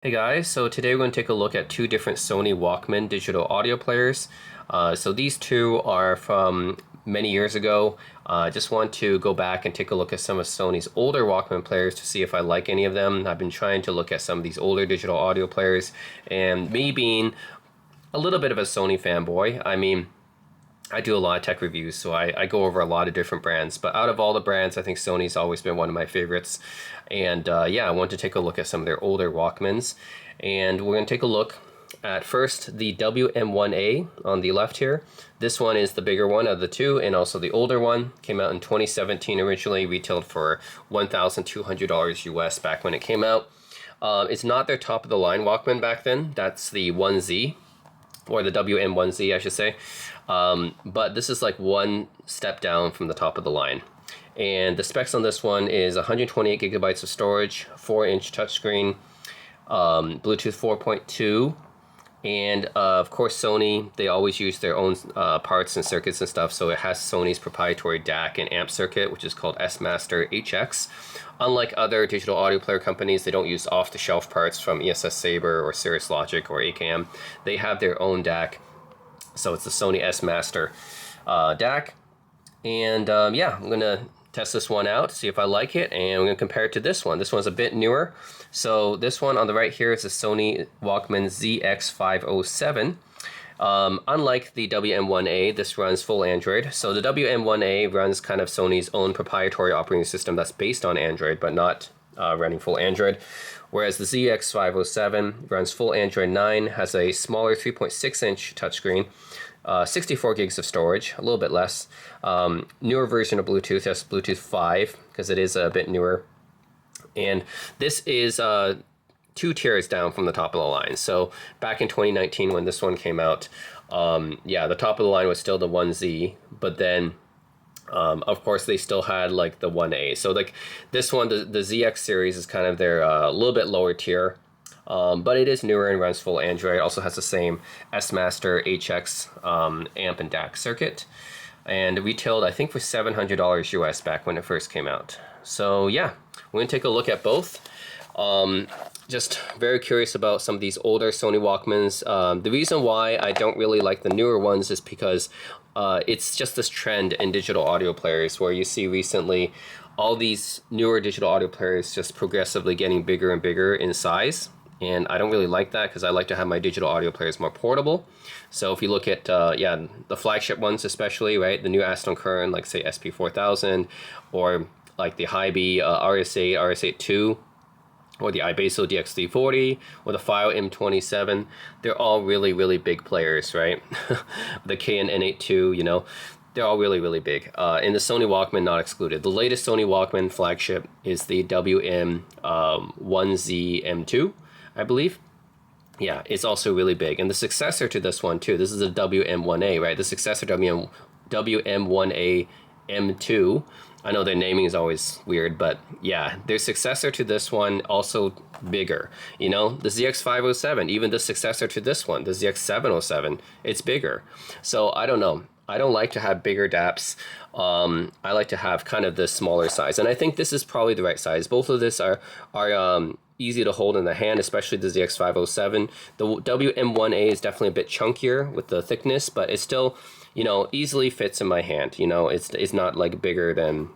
Hey guys, so today we're going to take a look at two different Sony Walkman digital audio players. So these two are from many years ago. I just want to go back and take a look at some of Sony's older Walkman players to see if I like any of them. I've been trying to look at some of these older digital audio players, and me being a little bit of a Sony fanboy, I do a lot of tech reviews, so I go over a lot of different brands. But out of all the brands, I think Sony's always been one of my favorites. And yeah, I want to take a look at some of their older Walkmans. And we're going to take a look at first the WM1A on the left here. This one is the bigger one of the two, and also the older one. Came out in 2017 originally, retailed for $1,200 US back when it came out. It's not their top of the line Walkman back then. That's the 1Z, or the WM1Z, I should say. But this is like one step down from the top of the line. And the specs on this one is 128 gigabytes of storage, 4-inch touchscreen, Bluetooth 4.2, and of course Sony, they always use their own parts and circuits and stuff, so it has Sony's proprietary DAC and amp circuit, which is called S-Master HX. Unlike other digital audio player companies, they don't use off-the-shelf parts from ESS Sabre or Cirrus Logic or AKM. They have their own DAC, so it's the Sony S-Master DAC. And yeah, I'm going to test this one out, see if I like it, and I'm going to compare it to this one. This one's a bit newer. So this one on the right here is a Sony Walkman ZX507. Unlike the WM1A, this runs full Android. So the WM1A runs kind of Sony's own proprietary operating system that's based on Android, but not running full Android. Whereas the ZX507 runs full Android 9, has a smaller 3.6-inch touchscreen, 64 gigs of storage, a little bit less. Newer version of Bluetooth, that's Bluetooth 5, because it is a bit newer. And this is 2 tiers down from the top of the line. So back in 2019 when this one came out, yeah, the top of the line was still the 1Z, but then of course they still had like the 1A. So like this one, the ZX series is kind of their a little bit lower tier. But it is newer and runs full Android. Also has the same S-Master HX amp and DAC circuit. And retailed, I think, for $700 US back when it first came out. So yeah, we're going to take a look at both. Just very curious about some of these older Sony Walkmans. The reason why I don't really like the newer ones is because it's just this trend in digital audio players where you see recently all these newer digital audio players just progressively getting bigger and bigger in size. And I don't really like that because I like to have my digital audio players more portable. So if you look at, yeah, the flagship ones especially, right, the new Aston Current, like say SP4000, or like the Hy-B RS8, RS8 II, or the iBasso DX340, or the FiO M27, they're all really, really big players, right? The KN N82, you know, they're all really, really big. And the Sony Walkman not excluded. The latest Sony Walkman flagship is the WM1Z-M2, I believe. Yeah, it's also really big. And the successor to this one too, this is a WM1A, right? The successor WM1A M2. I know their naming is always weird, but yeah, their successor to this one also bigger. You know, the ZX507, even the successor to this one, the ZX707, it's bigger. So I don't know. I don't like to have bigger DAPs. I like to have kind of this smaller size, and I think this is probably the right size. Both of this are easy to hold in the hand, especially the ZX507. The WM1A is definitely a bit chunkier with the thickness, but it still, you know, easily fits in my hand. You know, it's not like bigger than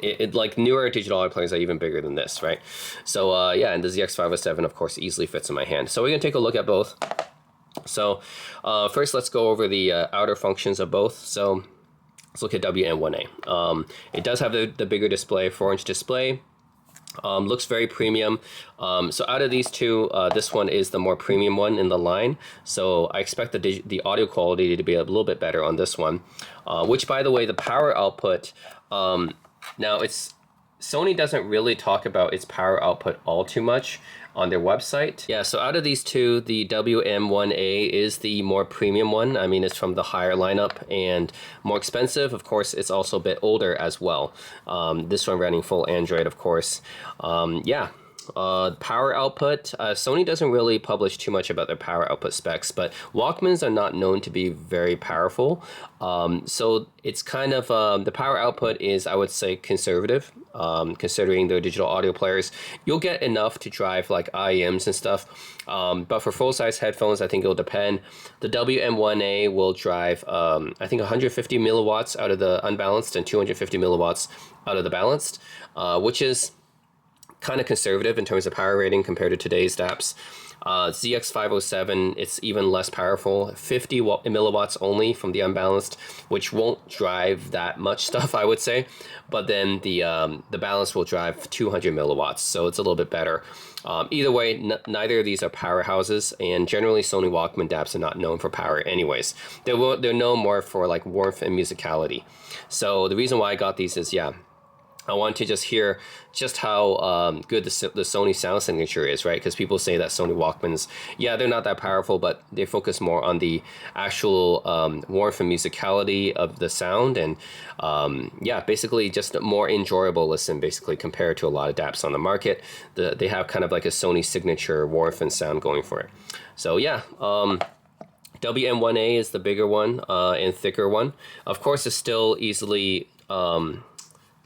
it like newer digital audio players are even bigger than this, right? So yeah, and the ZX507 of course easily fits in my hand. So we're gonna take a look at both. So first let's go over the outer functions of both. So let's look at WM1A. It does have the bigger display, 4-inch display. Looks very premium. So out of these two, this one is the more premium one in the line. So I expect the audio quality to be a little bit better on this one. Which, by the way, the power output, now Sony doesn't really talk about its power output all too much on their website. Yeah, so out of these two, the WM1A is the more premium one. I mean, it's from the higher lineup and more expensive. Of course, it's also a bit older as well. This one running full Android, of course. Yeah, Power output. Sony doesn't really publish too much about their power output specs, but Walkmans are not known to be very powerful. So it's kind of, the power output is, I would say, conservative, considering their digital audio players. You'll get enough to drive like IEMs and stuff, but for full-size headphones, I think it'll depend. The WM1A will drive, I think, 150 milliwatts out of the unbalanced and 250 milliwatts out of the balanced, which is kind of conservative in terms of power rating compared to today's DAPs. ZX507, it's even less powerful, 50 milliwatts only from the unbalanced, which won't drive that much stuff, I would say. But then the balanced will drive 200 milliwatts, so it's a little bit better. Either way, neither of these are powerhouses, and generally Sony Walkman DAPs are not known for power anyways. They're known more for like warmth and musicality. So the reason why I got these is, yeah, I want to just hear just how good the Sony sound signature is, right? Because people say that Sony Walkmans, yeah, they're not that powerful, but they focus more on the actual warmth and musicality of the sound, and yeah, basically just a more enjoyable listen, basically, compared to a lot of DAPs on the market. They have kind of like a Sony signature warmth and sound going for it. So yeah, WM1A is the bigger one and thicker one. Of course, it's still easily...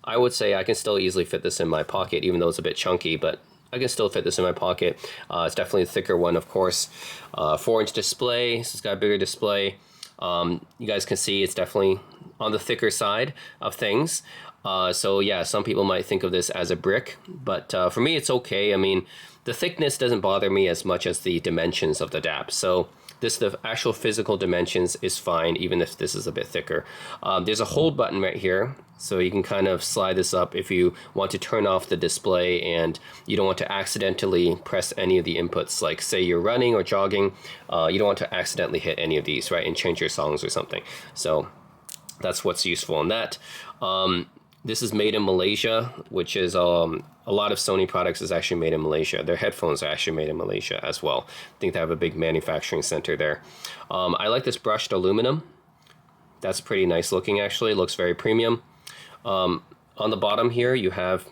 I would say I can still easily fit this in my pocket, even though it's a bit chunky, but I can still fit this in my pocket. It's definitely a thicker one, of course. 4-inch display, so it's got a bigger display. You guys can see it's definitely on the thicker side of things. So yeah, some people might think of this as a brick, but for me it's okay. I mean, the thickness doesn't bother me as much as the dimensions of the DAP. So the actual physical dimensions is fine, even if this is a bit thicker. There's a hold button right here, so you can kind of slide this up if you want to turn off the display and you don't want to accidentally press any of the inputs, like say you're running or jogging, you don't want to accidentally hit any of these, right, and change your songs or something. So that's what's useful in that. This is made in Malaysia, which is a lot of Sony products is actually made in Malaysia. Their headphones are actually made in Malaysia as well. I think they have a big manufacturing center there. I like this brushed aluminum. That's pretty nice looking, actually. It looks very premium. On the bottom here, you have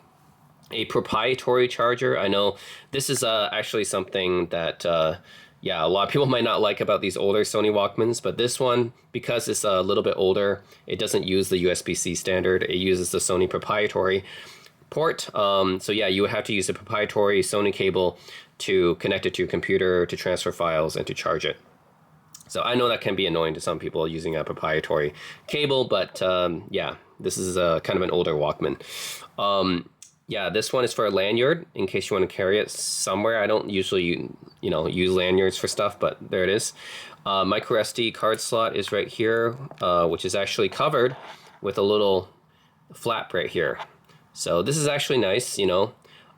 a proprietary charger. I know this is actually something that yeah, a lot of people might not like about these older Sony Walkmans, but this one, because it's a little bit older, it doesn't use the USB-C standard. It uses the Sony proprietary port. So yeah, you would have to use a proprietary Sony cable to connect it to your computer, to transfer files, and to charge it. So I know that can be annoying to some people using a proprietary cable, but yeah, this is kind of an older Walkman. Yeah, this one is for a lanyard in case you want to carry it somewhere. I don't usually, use lanyards for stuff, but there it is. Micro SD card slot is right here, which is actually covered with a little flap right here. So this is actually nice,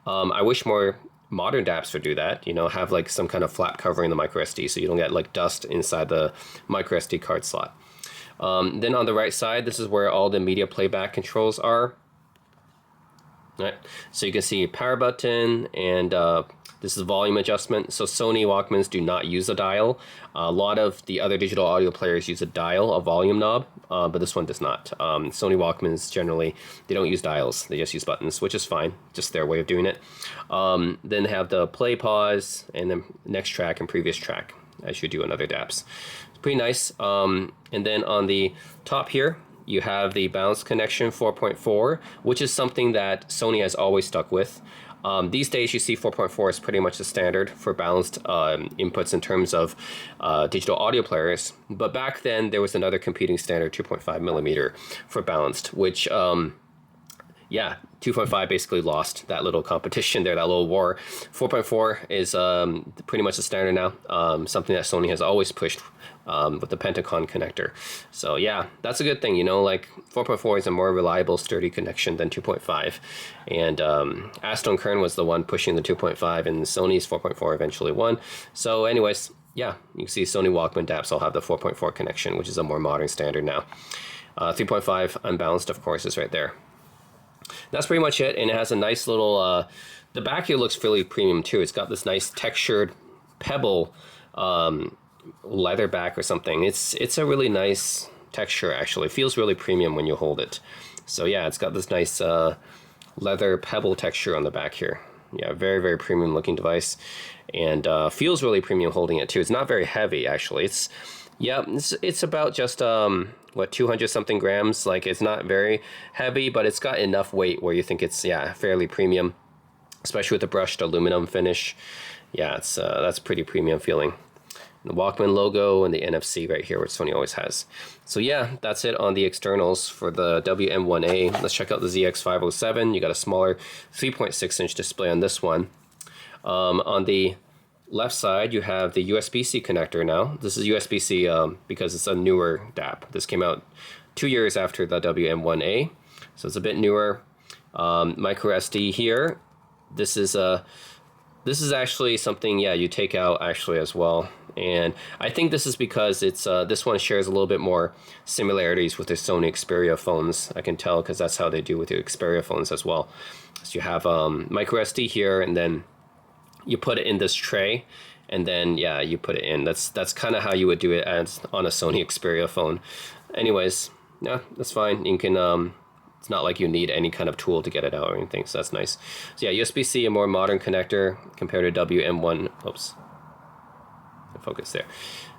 I wish more modern DAPs would do that, have like some kind of flap covering the micro SD so you don't get like dust inside the micro SD card slot. Then on the right side, this is where all the media playback controls are. Right, so you can see power button, and this is volume adjustment. So Sony Walkmans do not use a dial. A lot of the other digital audio players use a dial, a volume knob, but this one does not. Sony Walkmans generally, they don't use dials. They just use buttons, which is fine, just their way of doing it. Then they have the play, pause, and then next track and previous track, as you do in other DAPs. It's pretty nice. And then on the top here, you have the balanced connection 4.4, which is something that Sony has always stuck with. These days, you see 4.4 is pretty much the standard for balanced inputs in terms of digital audio players. But back then, there was another competing standard, 2.5 millimeter, for balanced, which, yeah, 2.5 basically lost that little competition there, that little war. 4.4 is pretty much the standard now, something that Sony has always pushed with the Pentagon connector. So yeah, that's a good thing, like 4.4 is a more reliable, sturdy connection than 2.5. And Aston Kern was the one pushing the 2.5, and Sony's 4.4 eventually won. So anyways, yeah, you can see Sony Walkman DAPs all have the 4.4 connection, which is a more modern standard now. 3.5 unbalanced, of course, is right there. That's pretty much it, and it has a nice little, the back here looks really premium too. It's got this nice textured pebble leather back or something. It's a really nice texture, actually. It feels really premium when you hold it. So yeah, it's got this nice leather pebble texture on the back here. Yeah, very premium looking device, and feels really premium holding it too. It's not very heavy actually. It's about just what, 200 something grams. Like, it's not very heavy, but it's got enough weight where you think it's, yeah, fairly premium, especially with the brushed aluminum finish. Yeah, it's that's pretty premium feeling. The Walkman logo and the NFC right here, which Sony always has. So yeah, that's it on the externals for the WM1A. Let's check out the ZX507. You got a smaller 3.6-inch display on this one. On the left side, you have the USB-C connector now. This is USB-C because it's a newer DAP. This came out 2 years after the WM1A, so it's a bit newer. Micro SD here. This is actually something, yeah, you take out actually as well. And I think this is because it's this one shares a little bit more similarities with the Sony Xperia phones. I can tell because that's how they do with the Xperia phones as well. So you have micro SD here, and then you put it in this tray, and then yeah, you put it in. That's kind of how you would do it as on a Sony Xperia phone. Anyways, yeah, that's fine. You can it's not like you need any kind of tool to get it out or anything, so that's nice. So yeah, USB-C, a more modern connector compared to WM1. Oops. Focus there.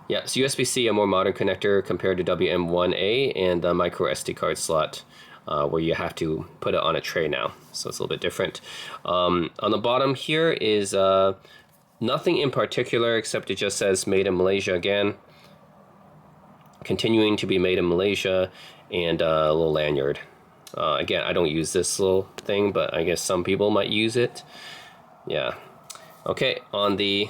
Yeah, so USB-C, a more modern connector compared to WM1A, and the micro SD card slot where you have to put it on a tray now. So it's a little bit different. On the bottom here is nothing in particular, except it just says made in Malaysia again. Continuing to be made in Malaysia, and a little lanyard. Again, I don't use this little thing, but I guess some people might use it. Yeah. Okay, on the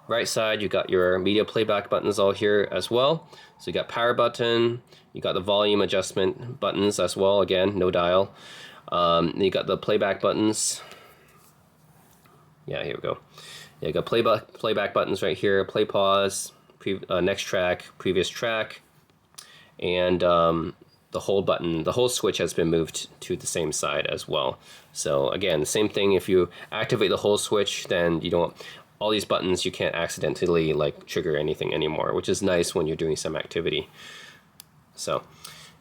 right side, you got your media playback buttons all here as well. So you got power button, you got the volume adjustment buttons as well. Again, no dial. You got the playback buttons. Yeah, here we go. Yeah, you got playback buttons right here. Play, pause, next track, previous track, and the whole button, the whole switch has been moved to the same side as well. So again, same thing. If you activate the whole switch, then you don't. All these buttons, you can't accidentally like trigger anything anymore, which is nice when you're doing some activity. So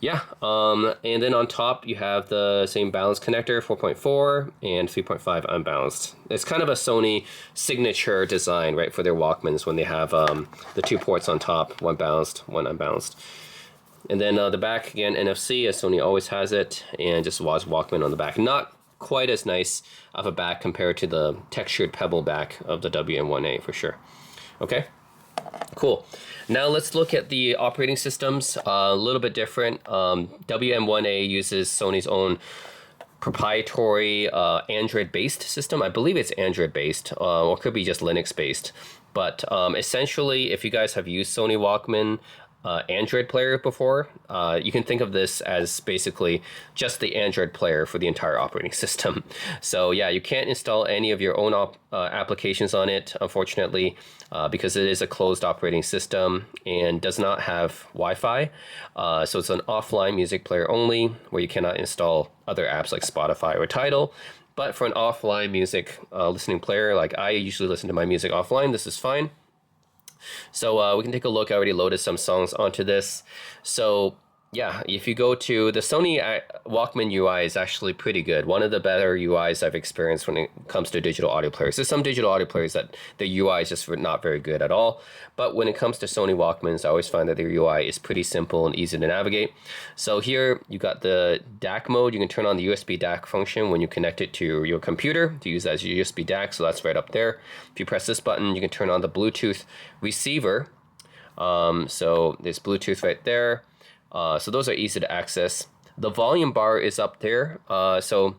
yeah, and then on top you have the same balance connector, 4.4 and 3.5 unbalanced. It's kind of a Sony signature design, right, for their Walkmans when they have the 2 ports on top, one balanced, one unbalanced. And then the back, again, NFC, as Sony always has it, and just was Walkman on the back. Not quite as nice of a back compared to the textured pebble back of the WM1A for sure. Okay, cool. Now let's look at the operating systems. A little bit different. WM1A uses Sony's own proprietary Android-based system. I believe it's Android-based, or it could be just Linux-based. But essentially, if you guys have used Sony Walkman Android player before, you can think of this as basically just the Android player for the entire operating system. So yeah, you can't install any of your own applications on it, unfortunately, because it is a closed operating system and does not have Wi-Fi. So it's an offline music player only, where you cannot install other apps like Spotify or Tidal. But for an offline music listening player, like I usually listen to my music offline, this is fine. So we can take a look. I already loaded some songs onto this. So yeah, if you go to the Sony Walkman UI is actually pretty good. One of the better UIs I've experienced when it comes to digital audio players. There's some digital audio players that the UI is just not very good at all. But when it comes to Sony Walkmans, I always find that their UI is pretty simple and easy to navigate. So here you got the DAC mode. You can turn on the USB DAC function when you connect it to your computer to use as your USB DAC. So that's right up there. If you press this button, you can turn on the Bluetooth receiver. So there's Bluetooth right there. So those are easy to access. The volume bar is up there. So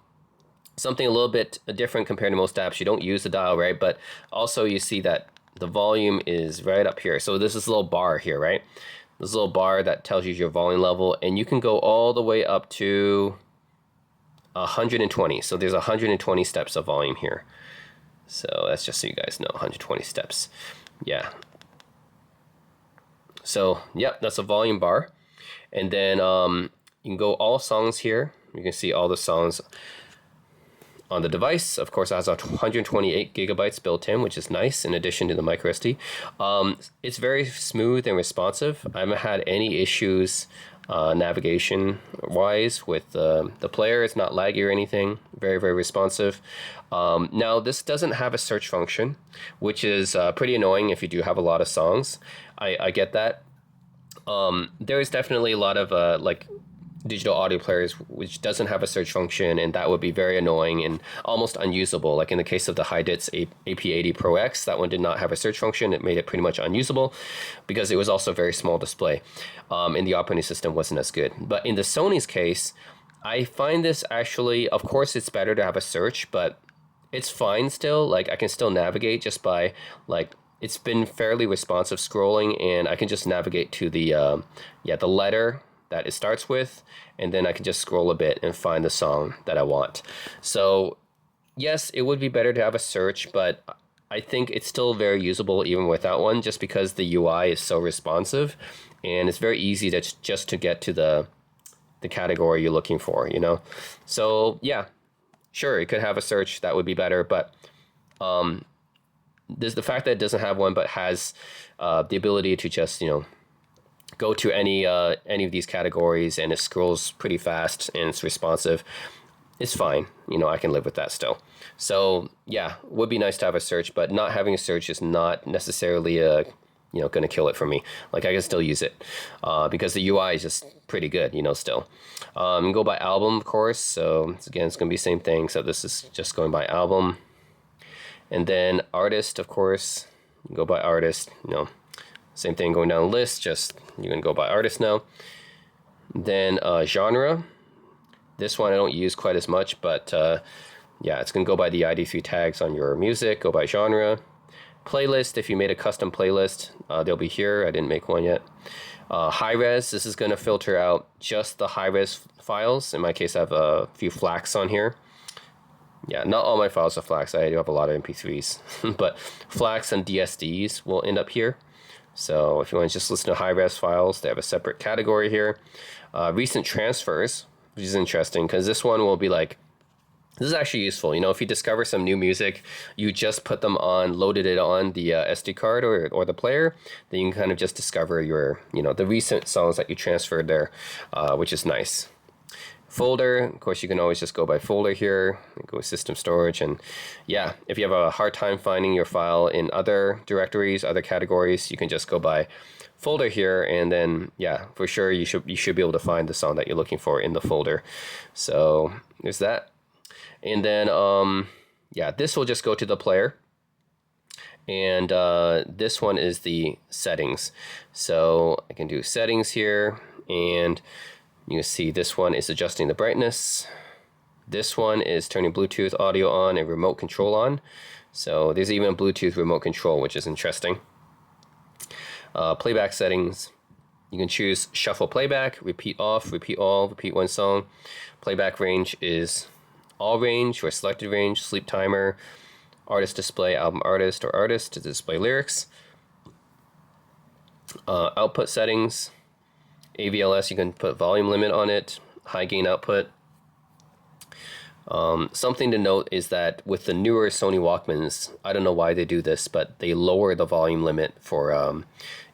something a little bit different compared to most apps. You don't use the dial, right? But also you see that the volume is right up here. So this is a little bar here, right? This little bar that tells you your volume level, and you can go all the way up to 120. So there's 120 steps of volume here. So that's just so you guys know, 120 steps. Yeah. So yep, that's a volume bar. And then you can go all songs here. You can see all the songs on the device. Of course, it has 128 gigabytes built in, which is nice, in addition to the microSD. It's very smooth and responsive. I haven't had any issues navigation wise with the player. It's not laggy or anything. Very, very responsive. Now this doesn't have a search function, which is pretty annoying if you do have a lot of songs. I get that. There is definitely a lot of like digital audio players which doesn't have a search function, and that would be very annoying and almost unusable. Like in the case of the Hydits AP80 Pro X, that one did not have a search function. It made it pretty much unusable because it was also a very small display, and the operating system wasn't as good. But in the Sony's case, I find this actually, of course it's better to have a search, but it's fine still. Like I can still navigate just by like, it's been fairly responsive scrolling, and I can just navigate to the the letter that it starts with, and then I can just scroll a bit and find the song that I want. So yes, it would be better to have a search, but I think it's still very usable even without one, just because the UI is so responsive, and it's very easy to just to get to the category you're looking for, you know? So yeah, sure, it could have a search, that would be better, but there's the fact that it doesn't have one but has the ability to just, you know, go to any of these categories, and it scrolls pretty fast and it's responsive. It's fine, you know, I can live with that still. So yeah, would be nice to have a search, but not having a search is not necessarily you know, going to kill it for me. Like I can still use it because the UI is just pretty good, you know, still. Go by album, of course. So again, it's going to be the same thing. So this is just going by album, and then artist, of course, you go by artist, you know. Same thing going down the list, just you're going to go by artist now. Then genre. This one I don't use quite as much, but yeah, it's going to go by the ID3 tags on your music, go by genre. Playlist, if you made a custom playlist, they'll be here. I didn't make one yet. High res, this is going to filter out just the high res files. In my case, I have a few FLACs on here. Yeah, not all my files are FLACs. I do have a lot of MP3s, but FLACs and DSDs will end up here. So if you want to just listen to high-res files, they have a separate category here. Recent transfers, which is interesting because this one will be like, this is actually useful. You know, if you discover some new music, you just put them on, loaded it on the SD card or the player, then you can kind of just discover your, you know, the recent songs that you transferred there, which is nice. Folder, of course, you can always just go by folder here, go with system storage, and yeah, if you have a hard time finding your file in other directories, other categories, you can just go by folder here, and then yeah, for sure you should be able to find the song that you're looking for in the folder. So there's that, and then yeah, this will just go to the player, and this one is the settings. So I can do settings here, and you can see this one is adjusting the brightness. This one is turning Bluetooth audio on and remote control on. So there's even Bluetooth remote control, which is interesting. Playback settings. You can choose shuffle playback, repeat off, repeat all, repeat one song. Playback range is all range or selected range, sleep timer, artist display, album artist or artist to display lyrics. Output settings. AVLS, you can put volume limit on it, high gain output. Something to note is that with the newer Sony Walkmans, I don't know why they do this, but they lower the volume limit for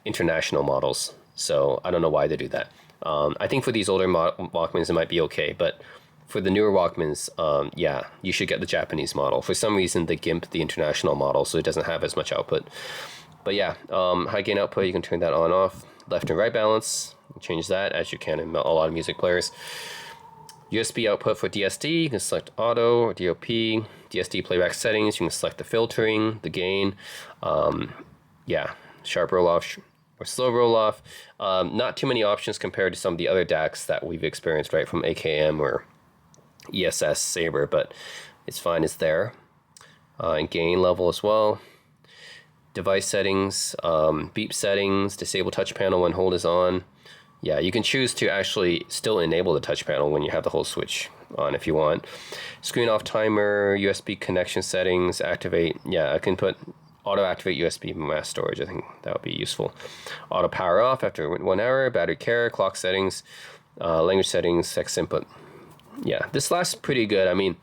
international models. So I don't know why they do that. I think for these older Walkmans it might be okay, but for the newer Walkmans, yeah, you should get the Japanese model. For some reason they gimp the international model, so it doesn't have as much output. But yeah, high gain output, you can turn that on off. Left and right balance, change that as you can in a lot of music players. USB output for DSD, you can select auto or DOP. DSD playback settings, you can select the filtering, the gain. Yeah, sharp roll off or slow roll off. Not too many options compared to some of the other DACs that we've experienced, right, from AKM or ESS Sabre, but it's fine, it's there. And gain level as well. Device settings, beep settings, disable touch panel when hold is on. Yeah, you can choose to actually still enable the touch panel when you have the whole switch on if you want. Screen off timer, USB connection settings, activate. Yeah, I can put auto activate USB mass storage. I think that would be useful. Auto power off after 1 hour, battery care, clock settings, language settings, sex input. Yeah, this lasts pretty good. I mean,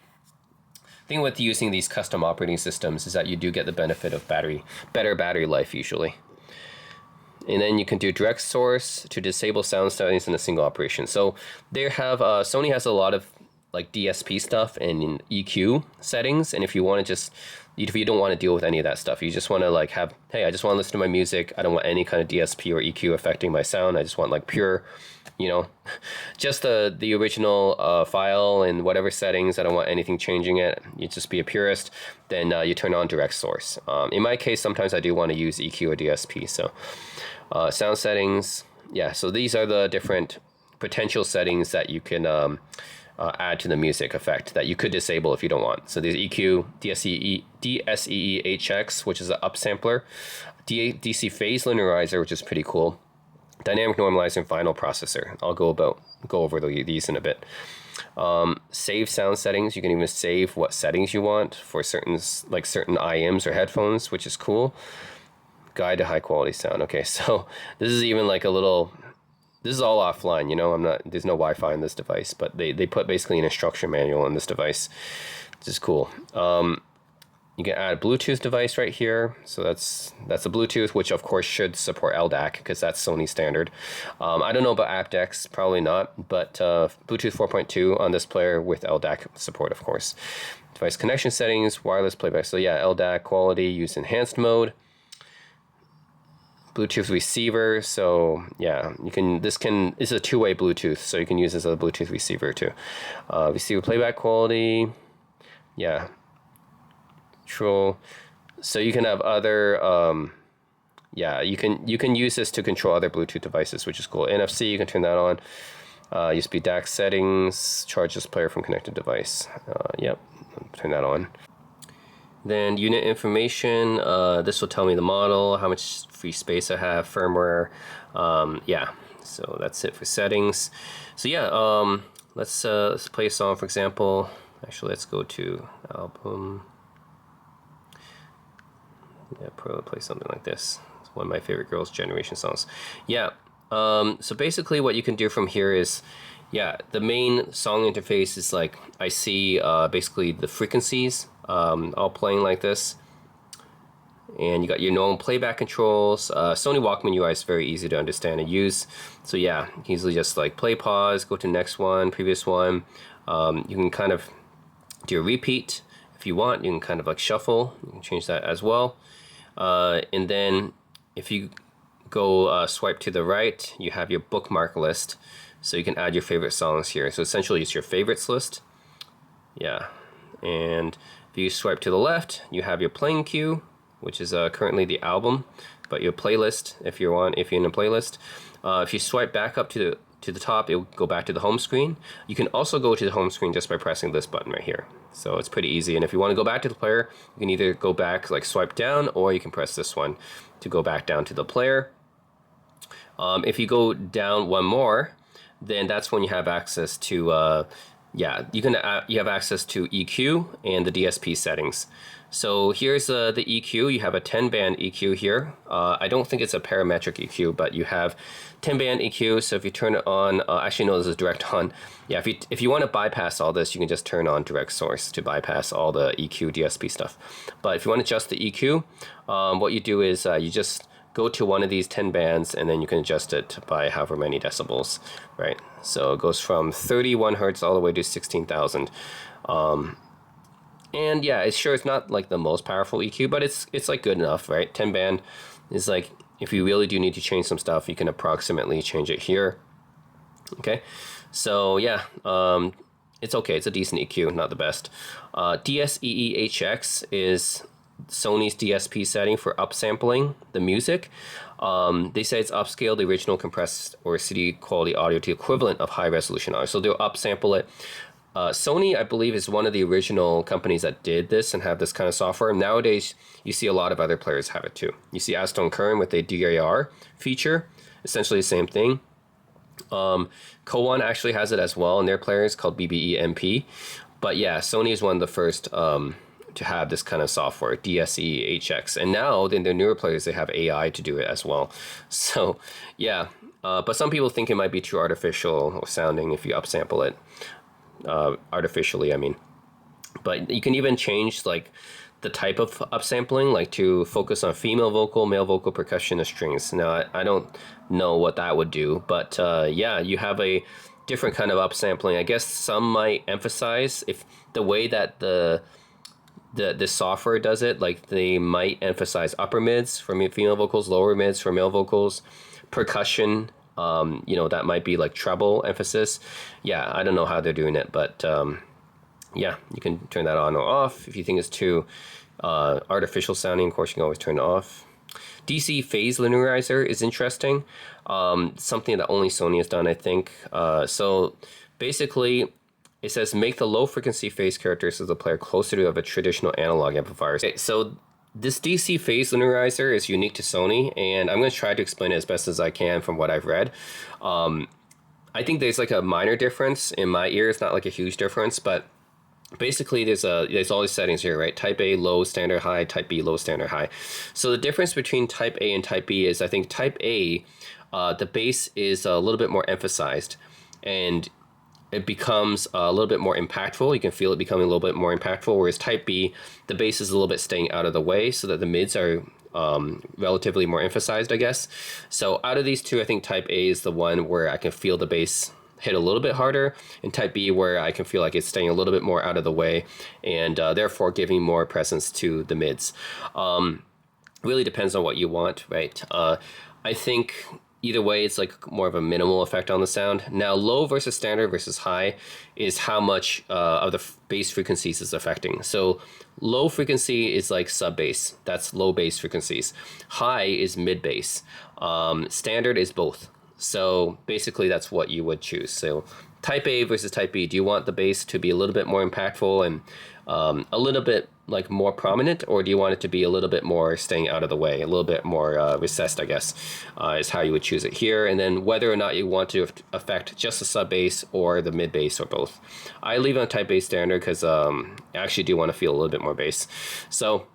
the thing with using these custom operating systems is that you do get the benefit of better battery life usually. And then you can do direct source to disable sound settings in a single operation. So they have Sony has a lot of like DSP stuff and EQ settings, and if you want to just, if you don't want to deal with any of that stuff, you just want to like have, hey, I just want to listen to my music, I don't want any kind of DSP or EQ affecting my sound, I just want like pure, you know, just the original file and whatever settings, I don't want anything changing it, you just be a purist, then you turn on direct source. In my case, sometimes I do want to use EQ or DSP. So sound settings, yeah, so these are the different potential settings that you can add to the music effect that you could disable if you don't want. So there's EQ, DSEE-HX, which is an upsampler, DC phase linearizer, which is pretty cool, dynamic normalizer, and final processor. I'll go over these in a bit. Save sound settings. You can even save what settings you want for certain IMs or headphones, which is cool. Guide to high quality sound. Okay, so this is even like a little. This is all offline, you know. There's no Wi-Fi in this device, but they put basically an instruction manual in this device, which is cool. You can add a Bluetooth device right here. So that's a Bluetooth, which of course should support LDAC because that's Sony standard. I don't know about aptX, probably not, but Bluetooth 4.2 on this player with LDAC support, of course. Device connection settings, wireless playback. So yeah, LDAC quality, use enhanced mode. Bluetooth receiver, so yeah, this is a two-way Bluetooth, so you can use this as a Bluetooth receiver too. Receiver playback quality, yeah, control. So you can have other, yeah, you can use this to control other Bluetooth devices, which is cool. NFC, you can turn that on. USB DAC settings, charge this player from connected device. Yep, turn that on. Then unit information, this will tell me the model, how much free space I have, firmware, yeah, so that's it for settings. So yeah, let's play a song, for example. Actually, let's go to album. Yeah, probably play something like this. It's one of my favorite Girls' Generation songs. Yeah, so basically what you can do from here is, yeah, the main song interface is like, I see basically the frequencies all playing like this. And you got your normal playback controls. Sony Walkman UI is very easy to understand and use. So yeah, easily just like play, pause, go to next one, previous one. You can kind of do a repeat if you want. You can kind of like shuffle. You can change that as well. And then if you go swipe to the right, you have your bookmark list. So you can add your favorite songs here. So essentially it's your favorites list. Yeah. And if you swipe to the left, you have your playing queue, which is currently the album, but your playlist if you're in a playlist. If you swipe back up to the top, it'll go back to the home screen. You can also go to the home screen just by pressing this button right here. So it's pretty easy. And if you want to go back to the player, you can either go back, like swipe down, or you can press this one to go back down to the player. If you go down one more, then that's when you have access to yeah, you have access to EQ and the DSP settings. So here's the EQ. You have a 10-band EQ here. I don't think it's a parametric EQ, but you have 10-band EQ. So if you turn it on, actually no, this is direct on. Yeah, if you want to bypass all this, you can just turn on direct source to bypass all the EQ DSP stuff. But if you want to adjust the EQ, what you do is you just go to one of these 10 bands and then you can adjust it by however many decibels, right? So it goes from 31 hertz all the way to 16,000. And yeah, it's not like the most powerful EQ, but it's like good enough, right? 10 band is like, if you really do need to change some stuff, you can approximately change it here. Okay, so yeah, it's okay. It's a decent EQ, not the best. DSEE-HX is Sony's DSP setting for upsampling the music. They say it's upscale the original compressed or CD quality audio to the equivalent of high resolution audio. So they'll upsample it. Sony, I believe, is one of the original companies that did this and have this kind of software. Nowadays, you see a lot of other players have it too. You see Aston Kern with a DAR feature, essentially the same thing. Kowan actually has it as well in their players called BBE-MP. But yeah, Sony is one of the first to have this kind of software, DSE-HX. And now, in their newer players, they have AI to do it as well. So yeah, but some people think it might be too artificial sounding if you upsample it. Artificially, I mean. But you can even change like the type of upsampling, like to focus on female vocal, male vocal, percussion, or strings. Now, I don't know what that would do, but yeah, you have a different kind of upsampling. I guess some might emphasize if the way that the software does it, like they might emphasize upper mids for female vocals, lower mids for male vocals, percussion. You know, that might be like treble emphasis. Yeah, I don't know how they're doing it, but yeah, you can turn that on or off. If you think it's too artificial sounding, of course, you can always turn it off. DC phase linearizer is interesting. Something that only Sony has done, I think. So basically, it says make the low frequency phase characteristics of the player closer to of a traditional analog amplifier. Okay, so this DC phase linearizer is unique to Sony, and I'm going to try to explain it as best as I can from what I've read. I think there's like a minor difference in my ears, not like a huge difference, but basically there's all these settings here, right? Type A, low, standard, high, type B, low, standard, high. So the difference between type A and type B is I think type A, the bass is a little bit more emphasized, and it becomes a little bit more impactful. You can feel it becoming a little bit more impactful, whereas type B, the bass is a little bit staying out of the way so that the mids are relatively more emphasized, I guess. So out of these two, I think type A is the one where I can feel the bass hit a little bit harder, and type B where I can feel like it's staying a little bit more out of the way, and therefore giving more presence to the mids. Really depends on what you want, right? I think either way, it's like more of a minimal effect on the sound. Now, low versus standard versus high is how much of the bass frequencies is affecting. So low frequency is like sub bass. That's low bass frequencies. High is mid bass. Standard is both. So basically that's what you would choose. So type A versus type B, do you want the bass to be a little bit more impactful and a little bit like more prominent, or do you want it to be a little bit more staying out of the way, a little bit more recessed, I guess, is how you would choose it here. And then whether or not you want to affect just the sub bass or the mid bass or both. I leave on type A standard because I actually do want to feel a little bit more bass. So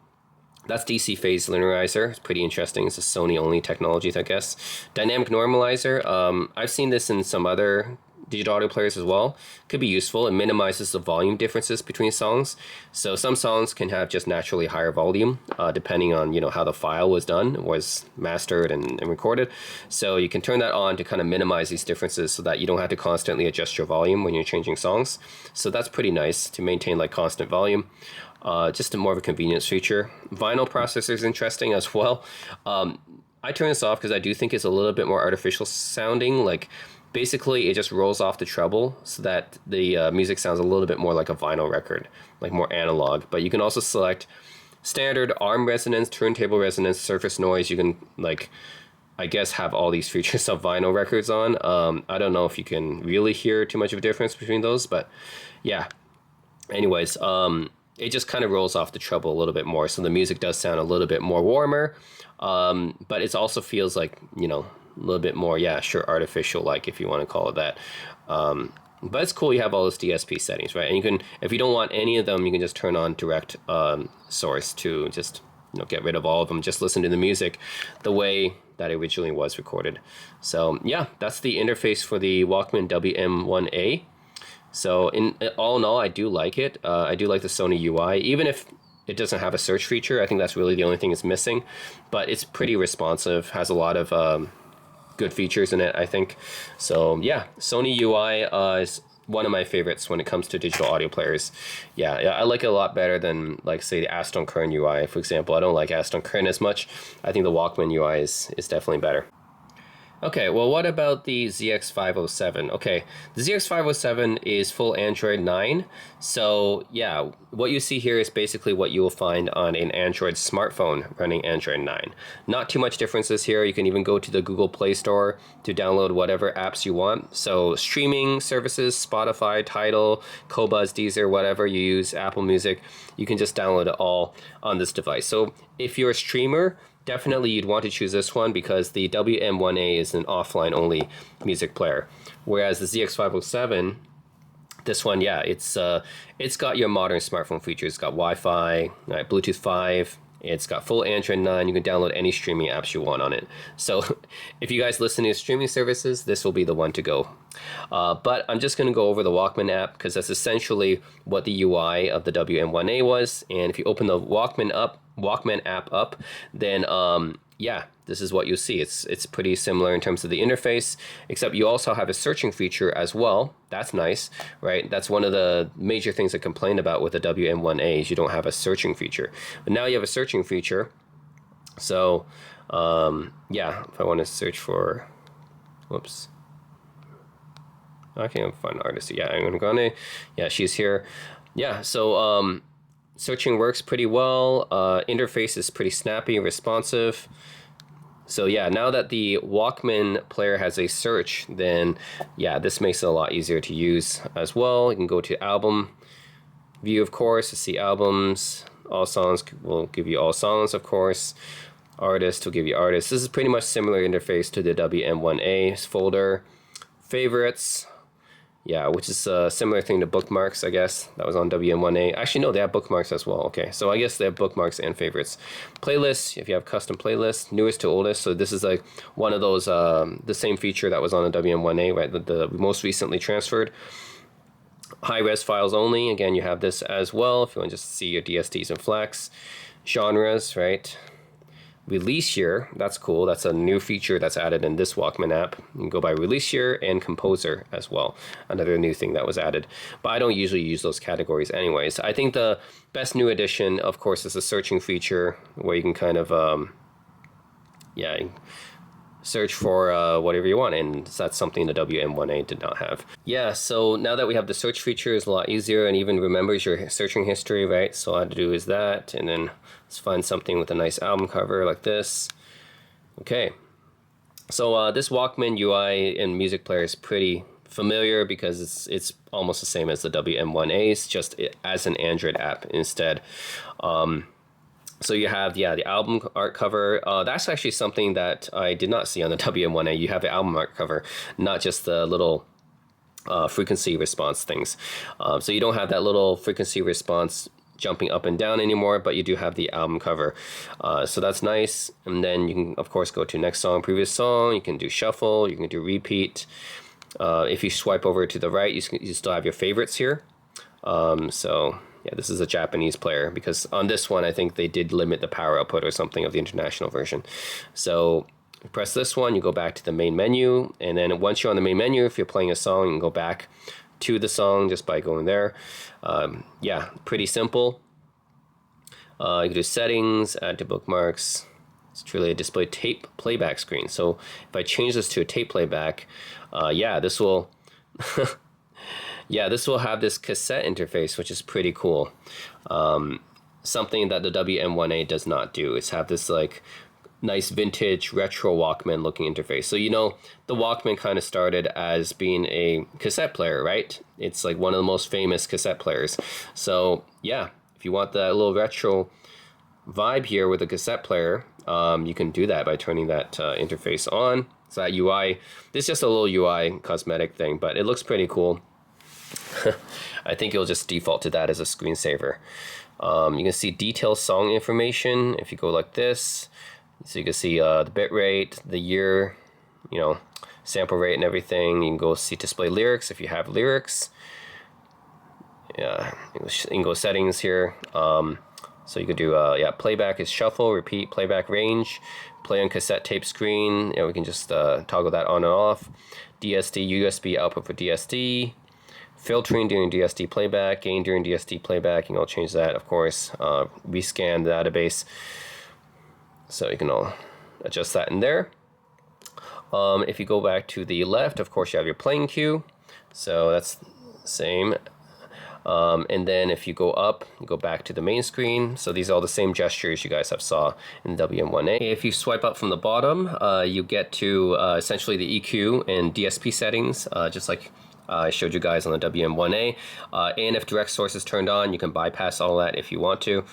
that's DC phase linearizer. It's pretty interesting. It's a Sony only technology, I guess. Dynamic normalizer. I've seen this in some other digital audio players as well. Could be useful. It minimizes the volume differences between songs. So some songs can have just naturally higher volume, depending on how the file was done, was mastered and recorded. So you can turn that on to kind of minimize these differences so that you don't have to constantly adjust your volume when you're changing songs. So that's pretty nice to maintain like constant volume. Just more of a convenience feature. Vinyl processor is interesting as well. I turn this off because I do think it's a little bit more artificial sounding. Like basically it just rolls off the treble so that the music sounds a little bit more like a vinyl record, like more analog. But you can also select standard, arm resonance, turntable resonance, surface noise. You can like, I guess, have all these features of vinyl records on. I don't know if you can really hear too much of a difference between those, but yeah. Anyways, it just kind of rolls off the treble a little bit more, so the music does sound a little bit more warmer, but it also feels like, a little bit more, yeah, sure, artificial, like, if you want to call it that. But it's cool you have all those DSP settings, right? And you can, if you don't want any of them, you can just turn on direct source to just get rid of all of them, just listen to the music the way that it originally was recorded. So yeah, that's the interface for the Walkman WM1A. So in all, I do like it. I do like the Sony UI, even if it doesn't have a search feature. I think that's really the only thing it's missing, but it's pretty responsive, has a lot of good features in it, I think. So yeah, Sony UI is one of my favorites when it comes to digital audio players. Yeah, I like it a lot better than, like, say, the Aston Kern UI, for example. I don't like Aston Kern as much. I think the Walkman UI is definitely better. Okay, well, what about the ZX507? Okay, the ZX507 is full Android 9. So yeah, what you see here is basically what you will find on an Android smartphone running Android 9. Not too much differences here. You can even go to the Google Play Store to download whatever apps you want. So streaming services, Spotify, Tidal, Qobuz, Deezer, whatever you use, Apple Music, you can just download it all on this device. So if you're a streamer, definitely you'd want to choose this one because the WM1A is an offline only music player. Whereas the ZX507, this one, yeah, it's got your modern smartphone features. It's got Wi-Fi, Bluetooth 5, It's got full Android 9. You can download any streaming apps you want on it. So if you guys listen to streaming services, this will be the one to go. But I'm just going to go over the Walkman app because that's essentially what the UI of the WM1A was. And if you open the Walkman app up, then yeah, this is what you'll see. It's pretty similar in terms of the interface, except you also have a searching feature as well. That's nice, right? That's one of the major things I complained about with the WM1A is you don't have a searching feature. But now you have a searching feature. So yeah, if I want to search for, whoops. I can't find an artist. Yeah, I'm gonna, yeah, she's here. Yeah, so searching works pretty well. Interface is pretty snappy, responsive. So yeah, now that the Walkman player has a search, then yeah, this makes it a lot easier to use as well. You can go to album view, of course, to see albums. All songs will give you all songs, of course. Artist will give you artists. This is pretty much similar interface to the WM1A folder. Favorites. Yeah, which is a similar thing to bookmarks, I guess. That was on WM1A. Actually, no, they have bookmarks as well. Okay, so I guess they have bookmarks and favorites. Playlists, if you have custom playlists, newest to oldest. So this is like one of those, the same feature that was on the WM1A, right? The most recently transferred. High-res files only. Again, you have this as well if you want to just see your DSTs and FLACs. Genres, right? Release year, that's cool. That's a new feature that's added in this Walkman app. You can go by release year and composer as well. Another new thing that was added. But I don't usually use those categories anyways. I think the best new addition, of course, is the searching feature where you can kind of, yeah, search for whatever you want, and that's something the WM1A did not have. Yeah, so now that we have the search feature, it's a lot easier and even remembers your searching history, right? So all I have to do is that, and then let's find something with a nice album cover like this. Okay, so this Walkman UI and music player is pretty familiar because it's almost the same as the WM1A's, just as an Android app instead. So you have, yeah, the album art cover. That's actually something that I did not see on the WM1A. You have the album art cover, not just the little frequency response things. So you don't have that little frequency response jumping up and down anymore, but you do have the album cover. So that's nice. And then you can, of course, go to next song, previous song. You can do shuffle. You can do repeat. If you swipe over to the right, you still have your favorites here. So yeah, this is a Japanese player because on this one, I think they did limit the power output or something of the international version. So you press this one, you go back to the main menu. And then once you're on the main menu, if you're playing a song, you can go back to the song just by going there. Yeah, pretty simple. You can do settings, add to bookmarks. It's truly a display tape playback screen. So if I change this to a tape playback, yeah, this will... Yeah, this will have this cassette interface, which is pretty cool. Something that the WM1A does not do is have this like nice vintage retro Walkman looking interface. So, you know, the Walkman kind of started as being a cassette player, right? It's like one of the most famous cassette players. So yeah, if you want that little retro vibe here with a cassette player, you can do that by turning that interface on. So that UI, this is just a little UI cosmetic thing, but it looks pretty cool. I think you'll just default to that as a screensaver. You can see detailed song information if you go like this. So you can see the bit rate, the year, you know, sample rate and everything. You can go see display lyrics if you have lyrics. Yeah, you can go settings here. So you could do, yeah, playback is shuffle, repeat, playback range, play on cassette tape screen. You know, we can just toggle that on and off. DSD, USB output for DSD. Filtering during DSD playback, gain during DSD playback, you can all change that, of course. Rescan the database, so you can all adjust that in there. If you go back to the left, of course, you have your playing cue, so that's the same. And then if you go up, you go back to the main screen. So these are all the same gestures you guys have saw in the WM1A. If you swipe up from the bottom, you get to essentially the EQ and DSP settings, just like I showed you guys on the WM1A. And if direct source is turned on, you can bypass all that if you want to.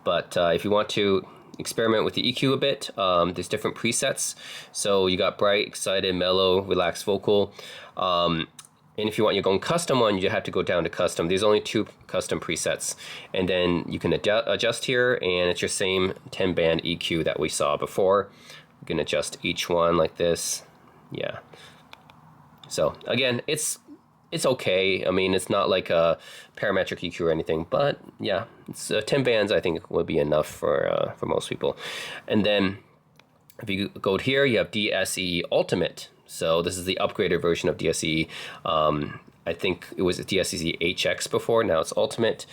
But if you want to experiment with the EQ a bit, there's different presets. So you got bright, excited, mellow, relaxed vocal. And if you want your own custom one, you have to go down to custom. There's only 2 custom presets. And then you can adjust here, and it's your same 10-band EQ that we saw before. You can adjust each one like this. Yeah. So again, it's okay. I mean, it's not like a parametric EQ or anything, but yeah, it's 10 bands I think would be enough for most people. And then if you go here, you have DSE Ultimate. So this is the upgraded version of DSE. I think it was DSE HX before, now it's Ultimate.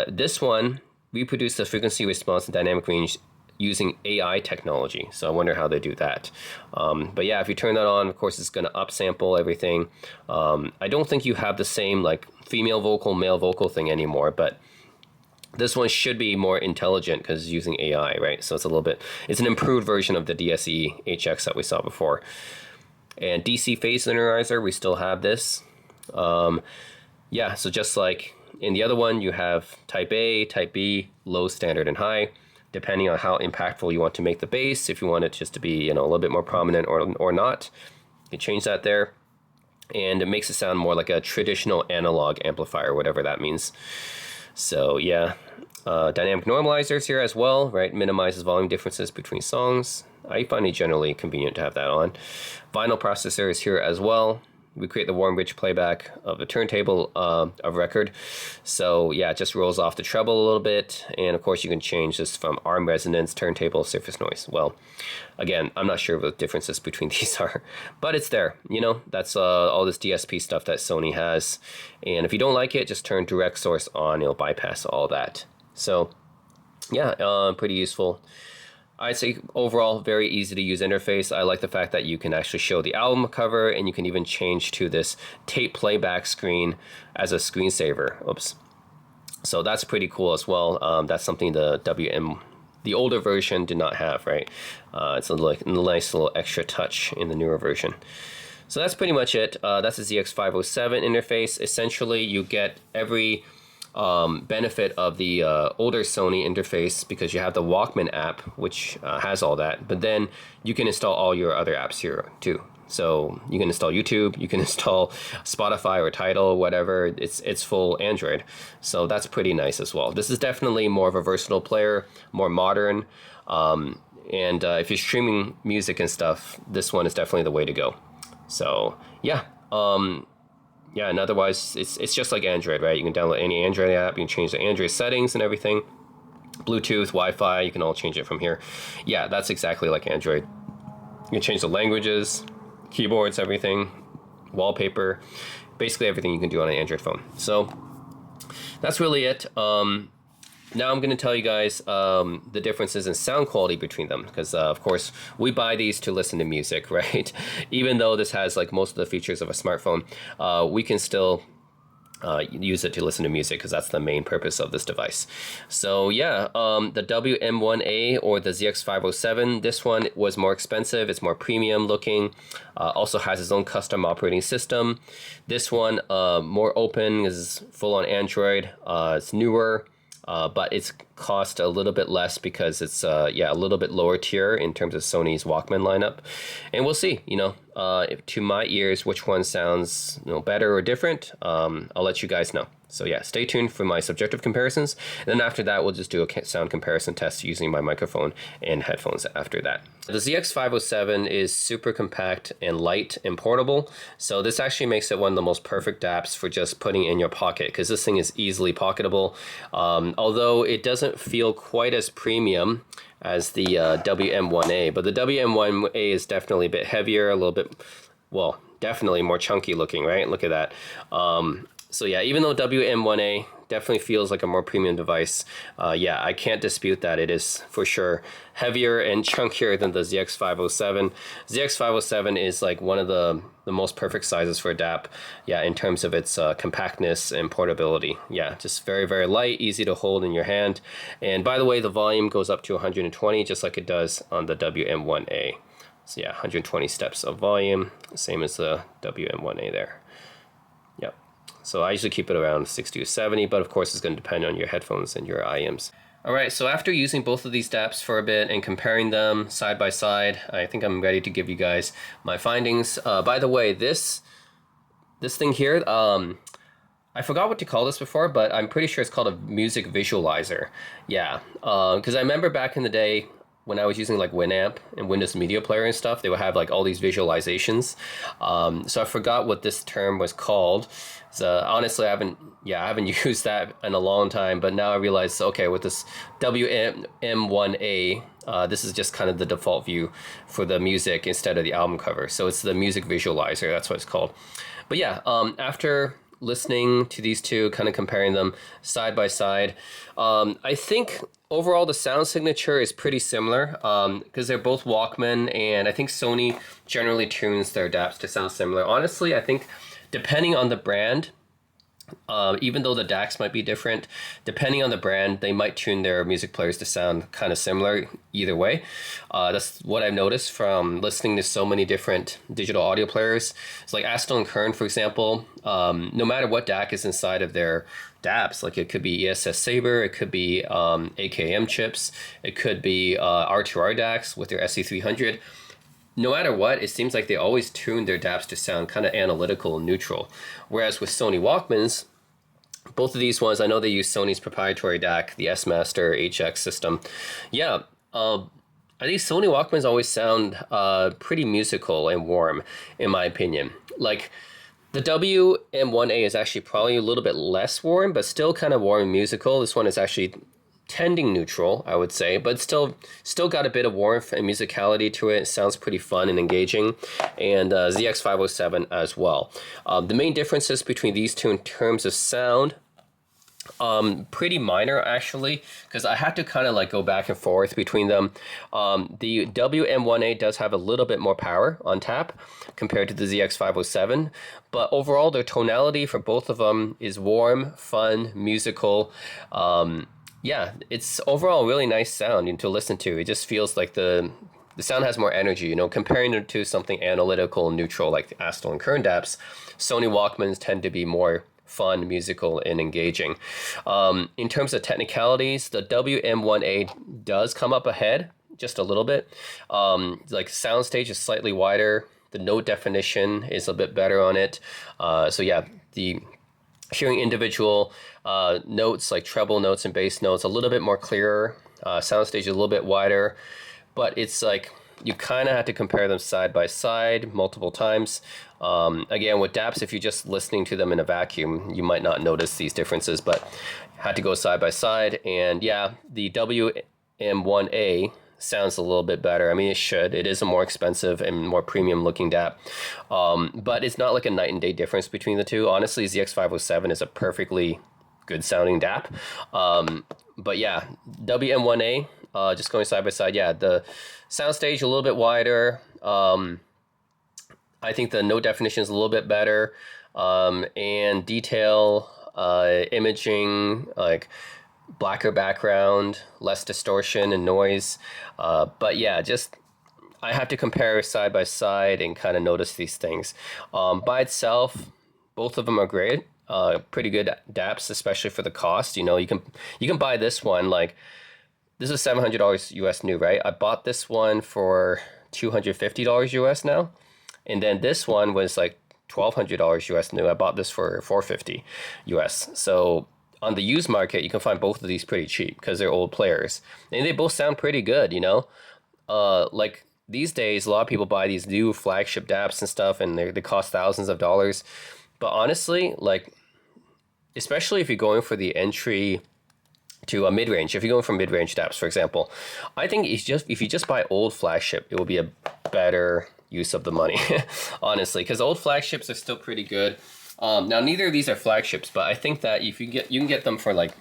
This one reproduces the frequency response and dynamic range using AI technology. So I wonder how they do that. But yeah, if you turn that on, of course, it's going to upsample everything. I don't think you have the same like female vocal, male vocal thing anymore, but this one should be more intelligent because it's using AI, right? So it's an improved version of the DSE HX that we saw before. And DC phase linearizer, we still have this. Yeah, so just like in the other one, you have type A, type B, low, standard, and high, depending on how impactful you want to make the bass. If you want it just to be, a little bit more prominent or not, you change that there. And it makes it sound more like a traditional analog amplifier, whatever that means. So yeah, dynamic normalizers here as well, right? Minimizes volume differences between songs. I find it generally convenient to have that on. Vinyl processor is here as well. We create the warm, rich playback of the turntable of record. So yeah, it just rolls off the treble a little bit. And of course you can change this from arm resonance, turntable, surface noise. Well, again, I'm not sure what the differences between these are, but it's there. That's all this DSP stuff that Sony has. And if you don't like it, just turn direct source on. It'll bypass all that. So yeah, pretty useful. I'd say overall, very easy to use interface. I like the fact that you can actually show the album cover, and you can even change to this tape playback screen as a screensaver. Oops. So that's pretty cool as well. That's something the older version did not have, right? It's a nice little extra touch in the newer version. So that's pretty much it. That's the ZX507 interface. Essentially, you get every benefit of the older Sony interface because you have the Walkman app, which has all that, but then you can install all your other apps here too. So you can install YouTube, you can install Spotify or Tidal, whatever. It's full Android. So that's pretty nice as well. This is definitely more of a versatile player, more modern. And if you're streaming music and stuff, this one is definitely the way to go. So yeah. Yeah, and otherwise, it's just like Android, right? You can download any Android app, you can change the Android settings and everything. Bluetooth, Wi-Fi, you can all change it from here. Yeah, that's exactly like Android. You can change the languages, keyboards, everything, wallpaper, basically everything you can do on an Android phone. So that's really it. Now I'm going to tell you guys the differences in sound quality between them because, of course, we buy these to listen to music, right? Even though this has like most of the features of a smartphone, we can still use it to listen to music because that's the main purpose of this device. So yeah, the WM1A or the ZX507, this one was more expensive. It's more premium looking. Also has its own custom operating system. This one more open, is full on Android. It's newer. But it's cost a little bit less because it's a little bit lower tier in terms of Sony's Walkman lineup, and we'll see. To my ears, which one sounds better or different. I'll let you guys know. So yeah, stay tuned for my subjective comparisons. And then after that, we'll just do a sound comparison test using my microphone and headphones after that. The ZX507 is super compact and light and portable. So this actually makes it one of the most perfect DAPs for just putting in your pocket because this thing is easily pocketable. Although it doesn't feel quite as premium as the WM1A, but the WM1A is definitely a bit heavier, a little bit, well, definitely more chunky looking, right? Look at that. So yeah, even though WM1A definitely feels like a more premium device, yeah, I can't dispute that it is for sure heavier and chunkier than the ZX507. ZX507 is like one of the most perfect sizes for a DAP, yeah, in terms of its compactness and portability. Yeah, just very, very light, easy to hold in your hand. And by the way, the volume goes up to 120, just like it does on the WM1A. So yeah, 120 steps of volume, same as the WM1A there. Yep. So I usually keep it around 60 to 70, but of course it's going to depend on your headphones and your IMs. All right, so after using both of these DAPs for a bit and comparing them side by side, I think I'm ready to give you guys my findings. By the way, this this thing here, I forgot what to call this before, but I'm pretty sure it's called a music visualizer. Yeah, because I remember back in the day when I was using like Winamp and Windows Media Player and stuff, they would have like all these visualizations. So I forgot what this term was called. So honestly, I haven't used that in a long time. But now I realize, okay, with this WM1A, this is just kind of the default view for the music instead of the album cover. So it's the music visualizer. That's what it's called. But yeah, after listening to these two, kind of comparing them side by side, I think overall the sound signature is pretty similar because they're both Walkman, and I think Sony generally tunes their DAPs to sound similar. Honestly, I think depending on the brand, even though the DACs might be different, depending on the brand, they might tune their music players to sound kind of similar either way. That's what I've noticed from listening to so many different digital audio players. It's like Aston and Kern, for example, no matter what DAC is inside of their DAPs, like it could be ESS Saber, it could be AKM chips, it could be R2R DACs with their SC300. No matter what, it seems like they always tune their DAPs to sound kind of analytical and neutral. Whereas with Sony Walkmans, both of these ones, I know they use Sony's proprietary DAC, the S-Master HX system. Yeah, I think Sony Walkmans always sound pretty musical and warm, in my opinion. Like, the WM1A is actually probably a little bit less warm, but still kind of warm and musical. This one is actually tending neutral, I would say, but still got a bit of warmth and musicality to it. It sounds pretty fun and engaging, and ZX507 as well. The main differences between these two in terms of sound, pretty minor actually, because I had to kind of like go back and forth between them. The WM1A does have a little bit more power on tap compared to the ZX507, but overall their tonality for both of them is warm, fun, musical. Yeah, it's overall a really nice sound to listen to. It just feels like the sound has more energy, comparing it to something analytical and neutral like the Aston and Kern DAPs. Sony Walkmans tend to be more fun, musical, and engaging. In terms of technicalities, the WM1A does come up ahead just a little bit. Like soundstage is slightly wider. The note definition is a bit better on it. So yeah, the hearing individual notes like treble notes and bass notes a little bit more clearer. Soundstage is a little bit wider, but it's like you kind of have to compare them side by side multiple times. Again, with DAPs, if you're just listening to them in a vacuum, you might not notice these differences, but had to go side by side. And yeah, the WM1A sounds a little bit better. I mean, it should. It is a more expensive and more premium looking DAP. But it's not like a night and day difference between the two. Honestly, ZX507 is a perfectly good sounding DAP. But yeah, WM1A, just going side by side, yeah, the soundstage a little bit wider. I think the note definition is a little bit better. And detail, imaging, like blacker background, less distortion and noise. But yeah, just I have to compare side by side and kind of notice these things. By itself, both of them are great. Pretty good DAPs, especially for the cost. You can buy this one, like this is $700 US new, right? I bought this one for $250 US now, and then this one was like $1,200 US new. I bought this for $450 US. So on the used market, you can find both of these pretty cheap because they're old players, and they both sound pretty good. Like these days, a lot of people buy these new flagship DAPs and stuff, and they cost thousands of dollars. But honestly, like, especially if you're going for the entry to a mid-range, if you're going for mid-range DAPs, for example, I think if you just buy old flagship, it will be a better use of the money, honestly, because old flagships are still pretty good. Now, neither of these are flagships, but I think that if you can get them for like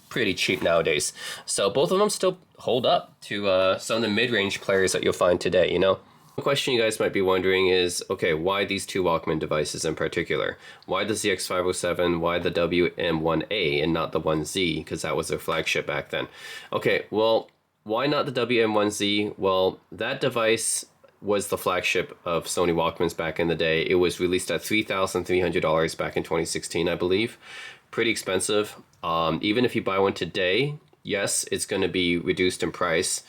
pretty cheap nowadays. So both of them still hold up to some of the mid-range players that you'll find today. One question you guys might be wondering is, okay, why these two Walkman devices in particular? Why the ZX507? Why the WM1A and not the 1Z? Because that was their flagship back then. Okay, well, why not the WM1Z? Well, that device was the flagship of Sony Walkmans back in the day. It was released at $3,300 back in 2016, I believe. Pretty expensive. Even if you buy one today, yes, it's going to be reduced in price.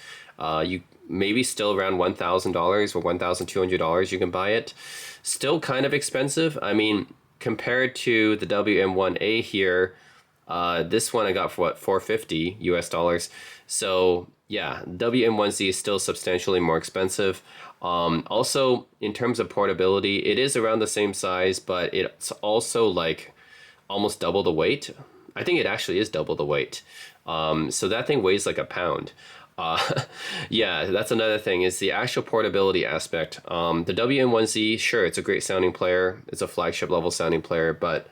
maybe still around $1,000 or $1,200 you can buy it. Still kind of expensive. I mean, compared to the WM1A here, this one I got for what, $450 US. So yeah, WM1Z is still substantially more expensive. Also, in terms of portability, it is around the same size, but it's also like almost double the weight. I think it actually is double the weight. So that thing weighs like a pound. Yeah, that's another thing, is the actual portability aspect. The WM1Z, sure, it's a great sounding player. It's a flagship level sounding player, but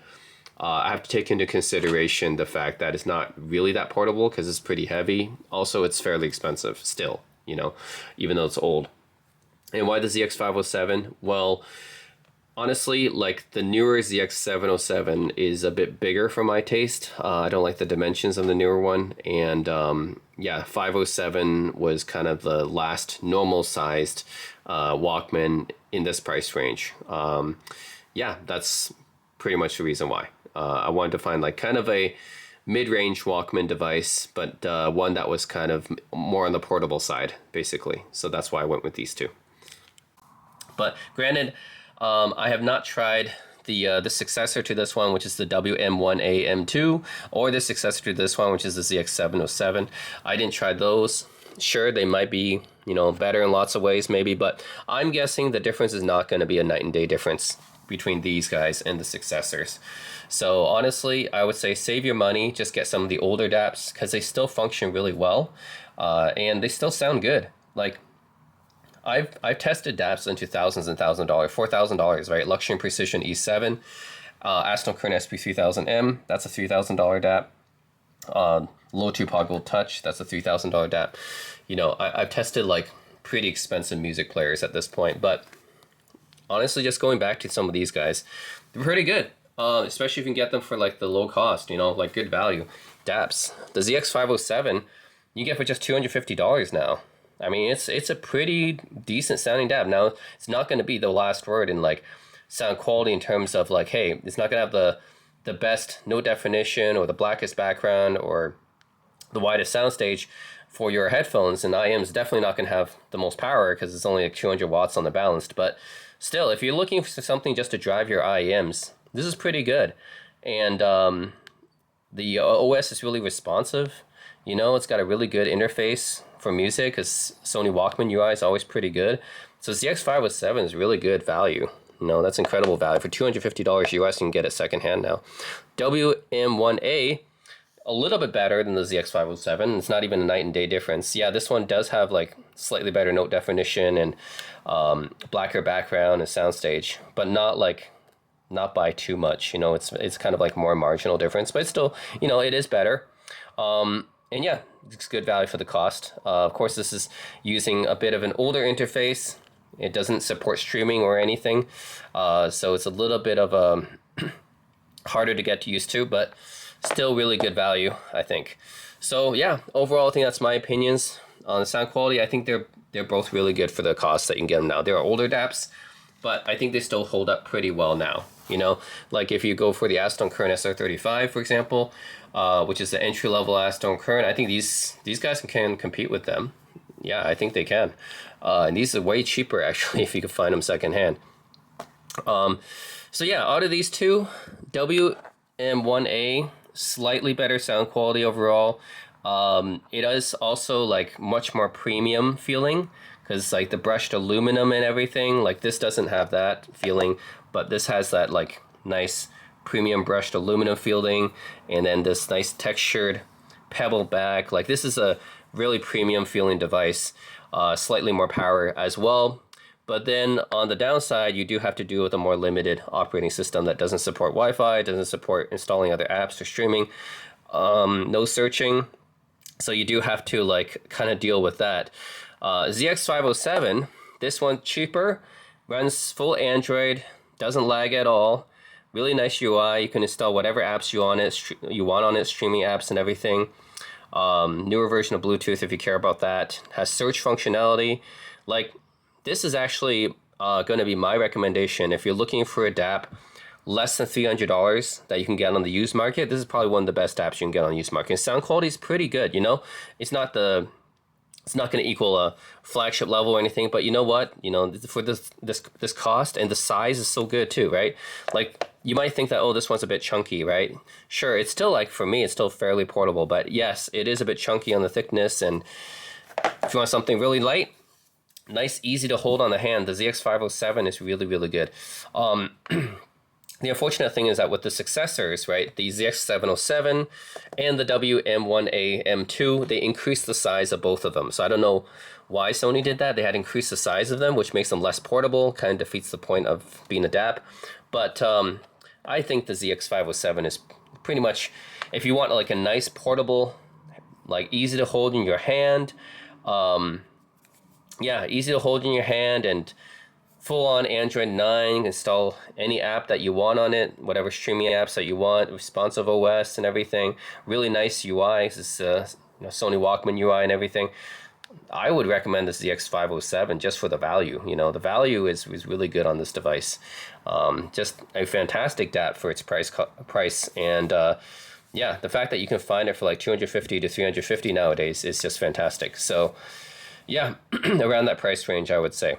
I have to take into consideration the fact that it's not really that portable because it's pretty heavy. Also, it's fairly expensive still, you know, even though it's old. And why the ZX507? Well, honestly, like the newer ZX707 is a bit bigger for my taste. I don't like the dimensions of the newer one. And yeah, 507 was kind of the last normal sized Walkman in this price range. Yeah, that's pretty much the reason why. I wanted to find like kind of a mid-range Walkman device, but one that was kind of more on the portable side, basically. So that's why I went with these two. But granted, I have not tried the successor to this one, which is the WM1A M2, or the successor to this one, which is the ZX707. I didn't try those. Sure, they might be, you know, better in lots of ways, maybe, but I'm guessing the difference is not going to be a night and day difference between these guys and the successors. So honestly, I would say save your money, just get some of the older DAPs because they still function really well, and they still sound good. Like I've tested DAPs into thousands and thousands of dollars, $4,000, right? Luxury and Precision E7, Aston Kern SP3000M, that's a $3,000 DAP. Low Tube Hot Gold Touch, that's a $3,000 DAP. You know, I've tested like pretty expensive music players at this point, but honestly, just going back to some of these guys, they're pretty good. Especially if you can get them for like the low cost, you know, like good value. DAPs. The ZX507, you get for just $250 now. I mean, it's a pretty decent sounding DAP. Now, it's not going to be the last word in like sound quality in terms of like, hey, it's not going to have the best note definition or the blackest background or the widest soundstage for your headphones, and IM is definitely not going to have the most power because it's only like 200 watts on the balanced. But still, if you're looking for something just to drive your IEMs, this is pretty good. And the OS is really responsive. You know, it's got a really good interface for music because Sony Walkman UI is always pretty good. So ZX507 is really good value. You know, that's incredible value. For $250 US, you can get it secondhand now. WM1A, a little bit better than the ZX507. It's not even a night and day difference. Yeah, this one does have like slightly better note definition and blacker background and soundstage, but not by too much. You know, it's kind of like more marginal difference, but it's still, you know, it is better. And yeah, it's good value for the cost. Of course, this is using a bit of an older interface. It doesn't support streaming or anything, so it's a little bit of a harder to get used to, but still really good value, I think. So yeah, overall, I think that's my opinions on the sound quality. I think they're both really good for the cost that you can get them now. They're older DAPs, but I think they still hold up pretty well now. You know, like if you go for the Aston Kern SR35, for example, which is the entry-level Aston Kern, I think these guys can compete with them. Yeah, I think they can. And these are way cheaper, actually, if you can find them secondhand. So yeah, out of these two, WM1A, slightly better sound quality overall. It is also like much more premium feeling because like the brushed aluminum and everything, like this doesn't have that feeling, but this has that like nice premium brushed aluminum feeling, and then this nice textured pebble back. Like this is a really premium feeling device, slightly more power as well. But then on the downside, you do have to deal with a more limited operating system that doesn't support Wi-Fi, doesn't support installing other apps or streaming, no searching. So you do have to like kind of deal with that. ZX507, this one cheaper, runs full Android, doesn't lag at all. Really nice UI. You can install whatever apps you want on it, streaming apps and everything. Newer version of Bluetooth if you care about that. Has search functionality. Like this is actually going to be my recommendation if you're looking for a DAP less than $300 that you can get on the used market. This is probably one of the best apps you can get on the used market. And sound quality is pretty good. You know, it's not the It's not going to equal a flagship level or anything, but you know what? You know, for this cost, and the size is so good too, right? Like, you might think that, oh, this one's a bit chunky, right? Sure, it's still, like, for me, it's still fairly portable, but yes, it is a bit chunky on the thickness, and if you want something really light, nice, easy to hold on the hand, the ZX507 is really, really good. The unfortunate thing is that with the successors, right, the ZX707 and the WM1A M2, they increased the size of both of them. So I don't know why Sony did that. They had increased the size of them, which makes them less portable, kind of defeats the point of being a DAP. But I think the ZX507 is pretty much, if you want like a nice portable, like easy to hold in your hand, yeah, easy to hold in your hand, and full-on Android 9, install any app that you want on it, whatever streaming apps that you want, responsive OS and everything. Really nice UI, this is Sony Walkman UI and everything. I would recommend this ZX507 just for the value. You know, the value is really good on this device. Just a fantastic DAP for its price, and yeah, the fact that you can find it for like $250 to $350 nowadays is just fantastic. So yeah, around that price range, I would say.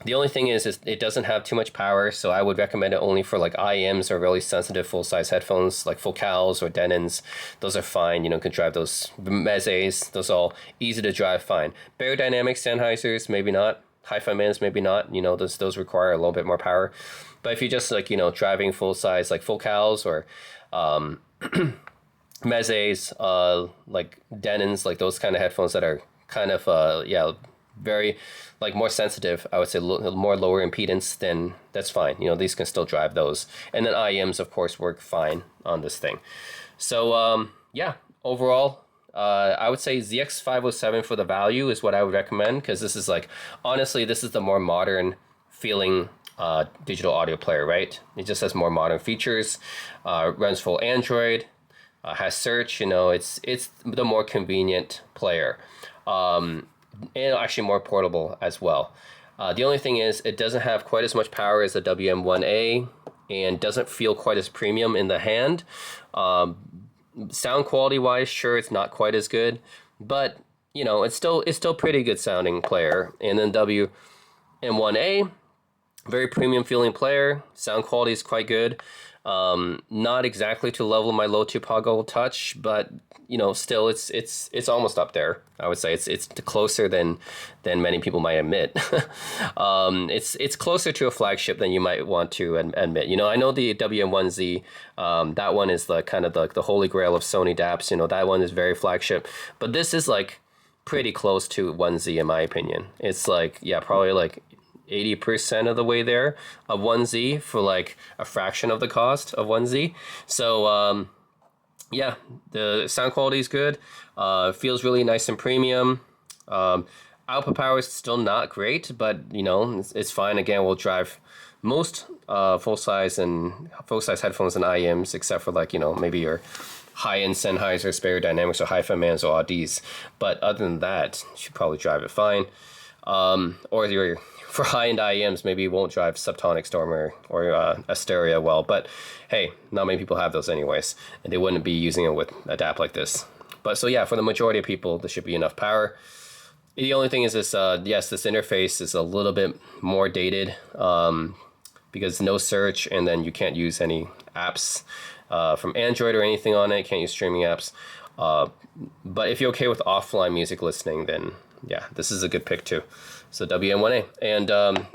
The only thing is it doesn't have too much power, so I would recommend it only for like IEMs or really sensitive full-size headphones, like Focals or Denons. Those are fine, you know, can drive those. Mezes, those all easy to drive fine. Beyerdynamic Sennheisers, maybe not. Hi-Fi Mans, maybe not. You know, those require a little bit more power. But if you're just like, you know, driving full-size like Focals or Mezes, like Denons, like those kind of headphones that are kind of, yeah, very like more sensitive, I would say more lower impedance, then that's fine. You know, these can still drive those. And then IEMs, of course, work fine on this thing. So yeah, overall, I would say ZX507 for the value is what I would recommend, because this is like, honestly, this is the more modern feeling digital audio player, right? It just has more modern features, runs full Android, has search, you know, it's the more convenient player. And actually more portable as well. The only thing is it doesn't have quite as much power as the WM1A, and doesn't feel quite as premium in the hand. Sound quality wise, sure, it's not quite as good, but you know, it's still pretty good sounding player. And then WM1A, very premium feeling player. Sound quality is quite good. Not exactly to the level of my low Tupago Touch, but you know, still it's almost up there. I would say it's closer than many people might admit. It's closer to a flagship than you might want to admit. You know, I know the WM1Z, that one is the kind of the holy grail of Sony DAPs. You know, that one is very flagship, but this is like pretty close to 1Z in my opinion. It's like, yeah, probably like 80% of the way there of 1Z for like a fraction of the cost of 1Z. So yeah, the sound quality is good. Feels really nice and premium. Output power is still not great, but you know, it's fine. Again, we'll drive most full-size headphones and IEMs, except for like, you know, maybe your high-end Sennheisers, Beyerdynamics, or Hi-Fi Mans or Audis. But other than that, you should probably drive it fine. Or your for high-end IEMs, maybe you won't drive Subtonic Storm or Asteria well, but hey, not many people have those anyways, and they wouldn't be using it with a DAP like this. But so yeah, for the majority of people, there should be enough power. The only thing is this, yes, this interface is a little bit more dated, because no search, and then you can't use any apps from Android or anything on it. You can't use streaming apps. But if you're okay with offline music listening, then yeah, this is a good pick too. So WM1A, and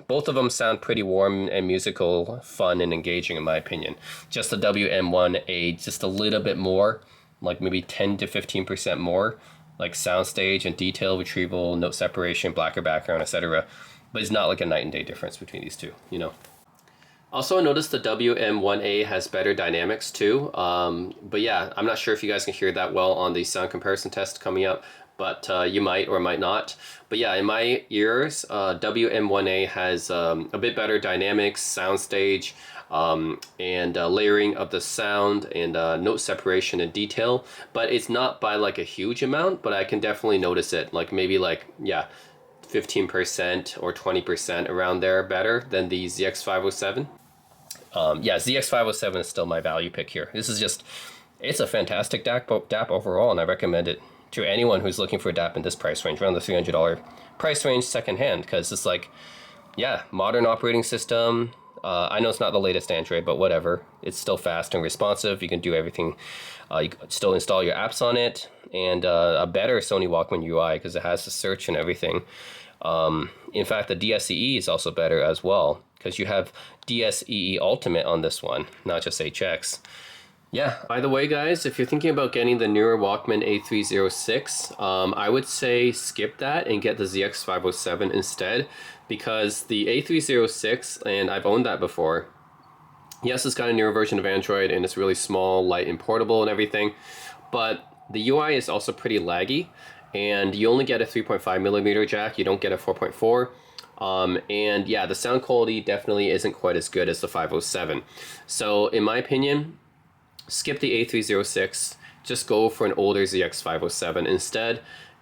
both of them sound pretty warm and musical, fun and engaging in my opinion. Just the WM1A, just a little bit more, like maybe 10 to 15% more, like soundstage and detail retrieval, note separation, blacker background, etc. But it's not like a night and day difference between these two, you know. Also, I noticed the WM1A has better dynamics too. But yeah, I'm not sure if you guys can hear that well on the sound comparison test coming up, but you might or might not. But yeah, in my ears, WM1A has a bit better dynamics, soundstage, and layering of the sound, and note separation and detail. But it's not by like a huge amount, but I can definitely notice it. Like maybe like, yeah, 15% or 20% around there better than the ZX507. Yeah, ZX507 is still my value pick here. This is just, it's a fantastic DAP overall, and I recommend it to anyone who's looking for a DAP in this price range, around the $300 price range secondhand, because it's like, yeah, modern operating system. I know it's not the latest Android, but whatever. It's still fast and responsive. You can do everything. You can still install your apps on it, and a better Sony Walkman UI because it has the search and everything. In fact, the DSEE is also better as well because you have DSEE Ultimate on this one, not just HX. Yeah, by the way, guys, if you're thinking about getting the newer Walkman A306, I would say skip that and get the ZX507 instead, because the A306, and I've owned that before, yes, it's got a newer version of Android and it's really small, light, and portable and everything, but the UI is also pretty laggy, and you only get a 3.5mm jack, you don't get a 4.4. And yeah, the sound quality definitely isn't quite as good as the 507. So in my opinion, skip the A306, just go for an older ZX507 instead,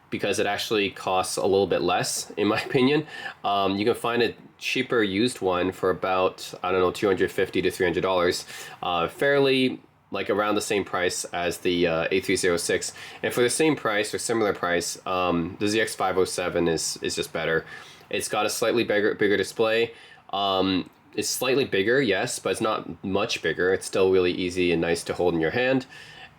because it actually costs a little bit less, in my opinion. You can find a cheaper used one for about, I don't know, $250 to $300, fairly like around the same price as the A306. And for the same price or similar price, the ZX507 is just better. It's got a slightly bigger display. It's slightly bigger, yes, but it's not much bigger. It's still really easy and nice to hold in your hand.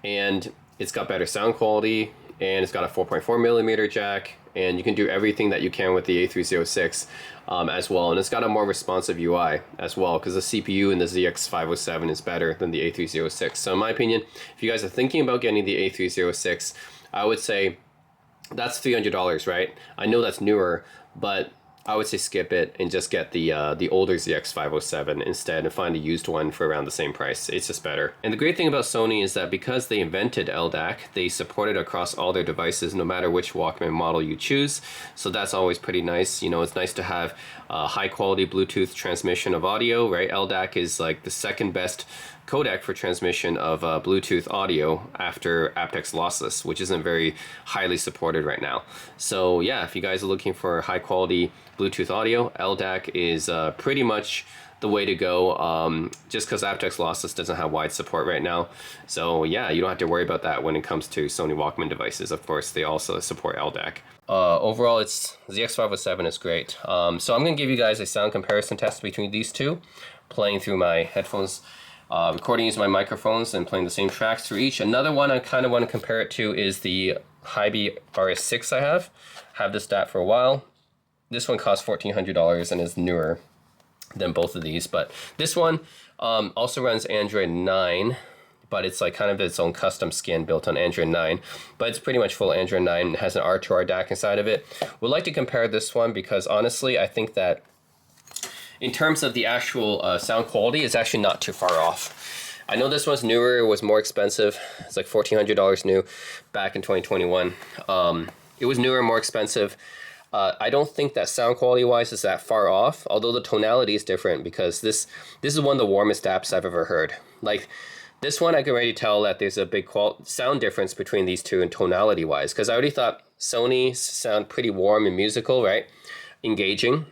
And it's got better sound quality, and it's got a 4.4mm jack, and you can do everything that you can with the A306 as well. And it's got a more responsive UI as well, because the CPU in the ZX507 is better than the A306. So in my opinion, if you guys are thinking about getting the A306, I would say that's $300, right? I know that's newer, but I would say skip it and just get the older ZX507 instead and find a used one for around the same price. It's just better. And the great thing about Sony is that because they invented LDAC, they support it across all their devices no matter which Walkman model you choose. So that's always pretty nice. You know, it's nice to have high quality Bluetooth transmission of audio, right? LDAC is like the second best codec for transmission of Bluetooth audio after aptX lossless, which isn't very highly supported right now. So yeah, if you guys are looking for high quality Bluetooth audio, LDAC is pretty much the way to go, just because aptX lossless doesn't have wide support right now. So yeah, you don't have to worry about that when it comes to Sony Walkman devices. Of course, they also support LDAC. Overall, it's ZX507 is great. So I'm going to give you guys a sound comparison test between these two, playing through my headphones, recording using my microphones and playing the same tracks through each. Another one I kind of want to compare it to is the Hy-B RS6 I have. Had this DAP for a while. This one costs $1,400 and is newer than both of these, but this one also runs Android 9, but it's like kind of its own custom skin built on Android 9, but it's pretty much full Android 9 and has an R2R DAC inside of it. Would like to compare this one because honestly, I think that in terms of the actual sound quality, it's actually not too far off. I know this one's newer, it was more expensive. It's like $1,400 new back in 2021. It was newer, more expensive. I don't think that sound quality wise is that far off, although the tonality is different because this is one of the warmest apps I've ever heard. Like this one, I can already tell that there's a big sound difference between these two and tonality wise, because I already thought Sony's sound pretty warm and musical, right? Engaging.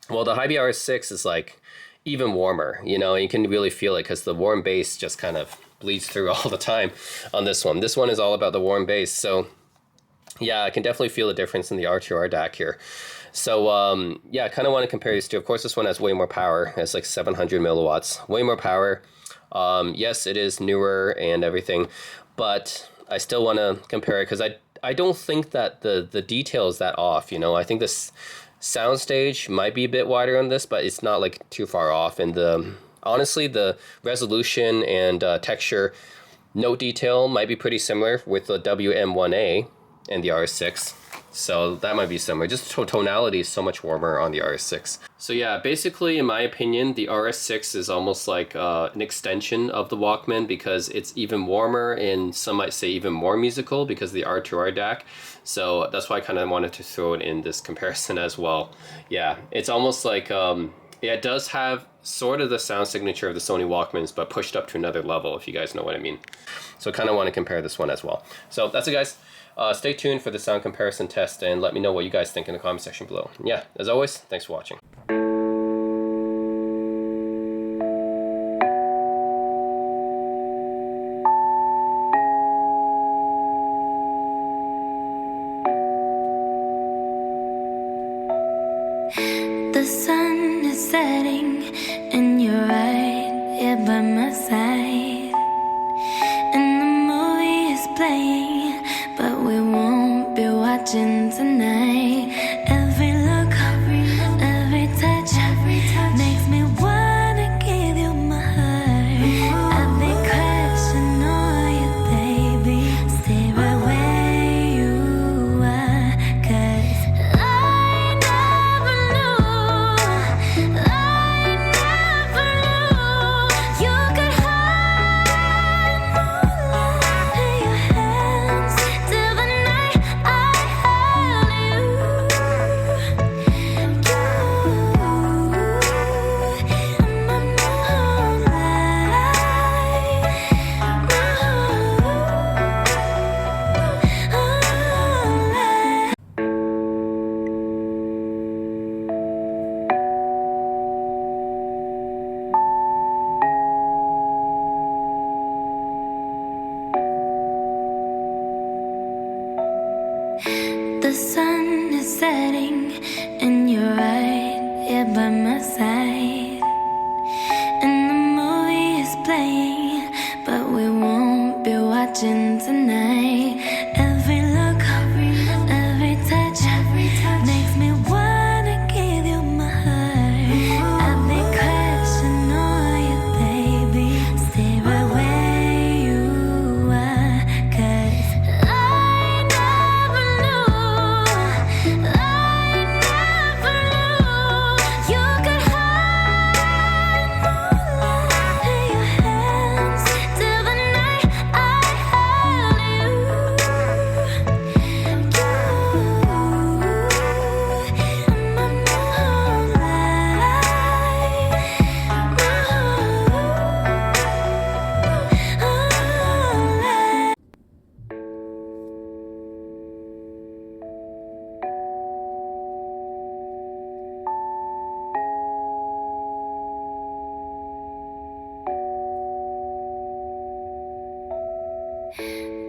Well, the Hy-B RS6 is like even warmer, you know, you can really feel it because the warm bass just kind of bleeds through all the time on this one. This one is all about the warm bass, so yeah, I can definitely feel the difference in the R2R DAC here. So yeah, I kind of want to compare these two. Of course, this one has way more power. It's like 700 milliwatts, way more power. Yes, it is newer and everything, but I still want to compare it because I don't think that the detail is that off, you know. I think this soundstage might be a bit wider on this, but it's not like too far off. And honestly, the resolution and texture note detail might be pretty similar with the WM1A and the RS6, so that might be similar. Just tonality is so much warmer on the RS6. So yeah, basically in my opinion, the RS6 is almost like an extension of the Walkman because it's even warmer and some might say even more musical because of the R2R DAC. So that's why I kind of wanted to throw it in this comparison as well. Yeah, it's almost like yeah, it does have sort of the sound signature of the Sony Walkmans, but pushed up to another level, if you guys know what I mean. So I kind of want to compare this one as well. So that's it, guys. Stay tuned for the sound comparison test and let me know what you guys think in the comment section below. Yeah, as always, thanks for watching. is setting and you're right here by my side. And the movie is playing, but we won't be watching tonight. Every look, every touch makes me wanna give you my heart. I've been crushing on you, baby. Stay right where you are, 'cause I never knew you could hide moonlight in your hands till the night I held you. The sun is setting and you're right here by my side. And the movie is playing, but we won't be watching tonight. Every look, every touch makes me wanna give you my heart. I've been crushing on you, baby. Stay right where you are, 'cause I never knew you could hide moonlight in your hands till the night I held you.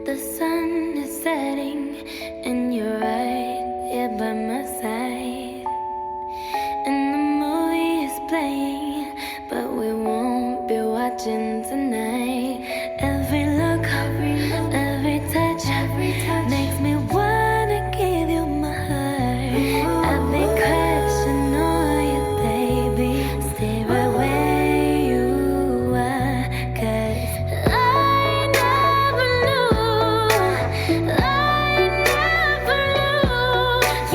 The sun is setting and you're right here by my side. And the movie is playing, but we won't be watching tonight. Every look, every touch makes me wanna give you my heart. I've been crushing on you, baby. Stay right where you are, 'cause I never knew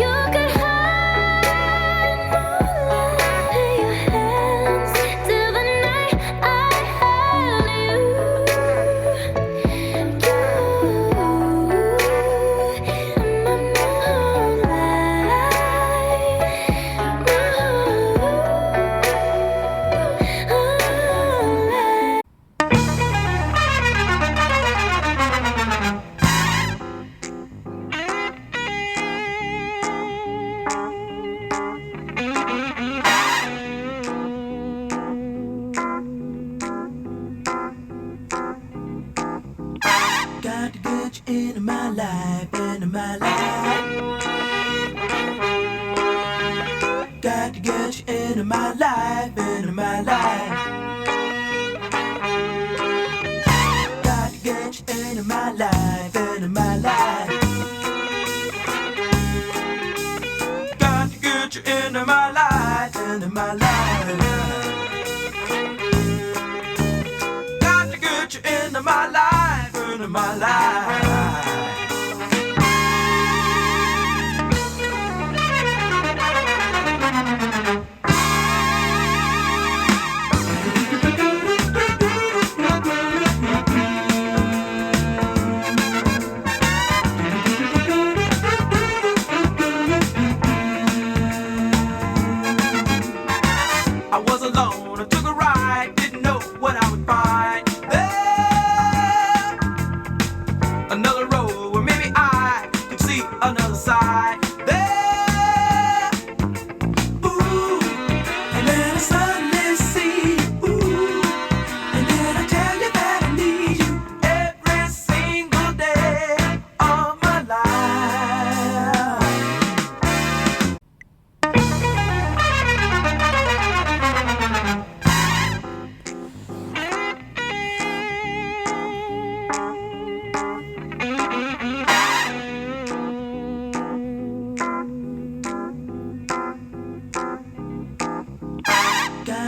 you could hide moonlight in your hands till the night I held you. Got to get you into my life, into my life. Got to get you into my life, into my life. Got to get you into my life, into my life. Got to get you into my life, into my life. Got to get you into my life, into my life. I was alone, I took a ride, didn't know what I would find there.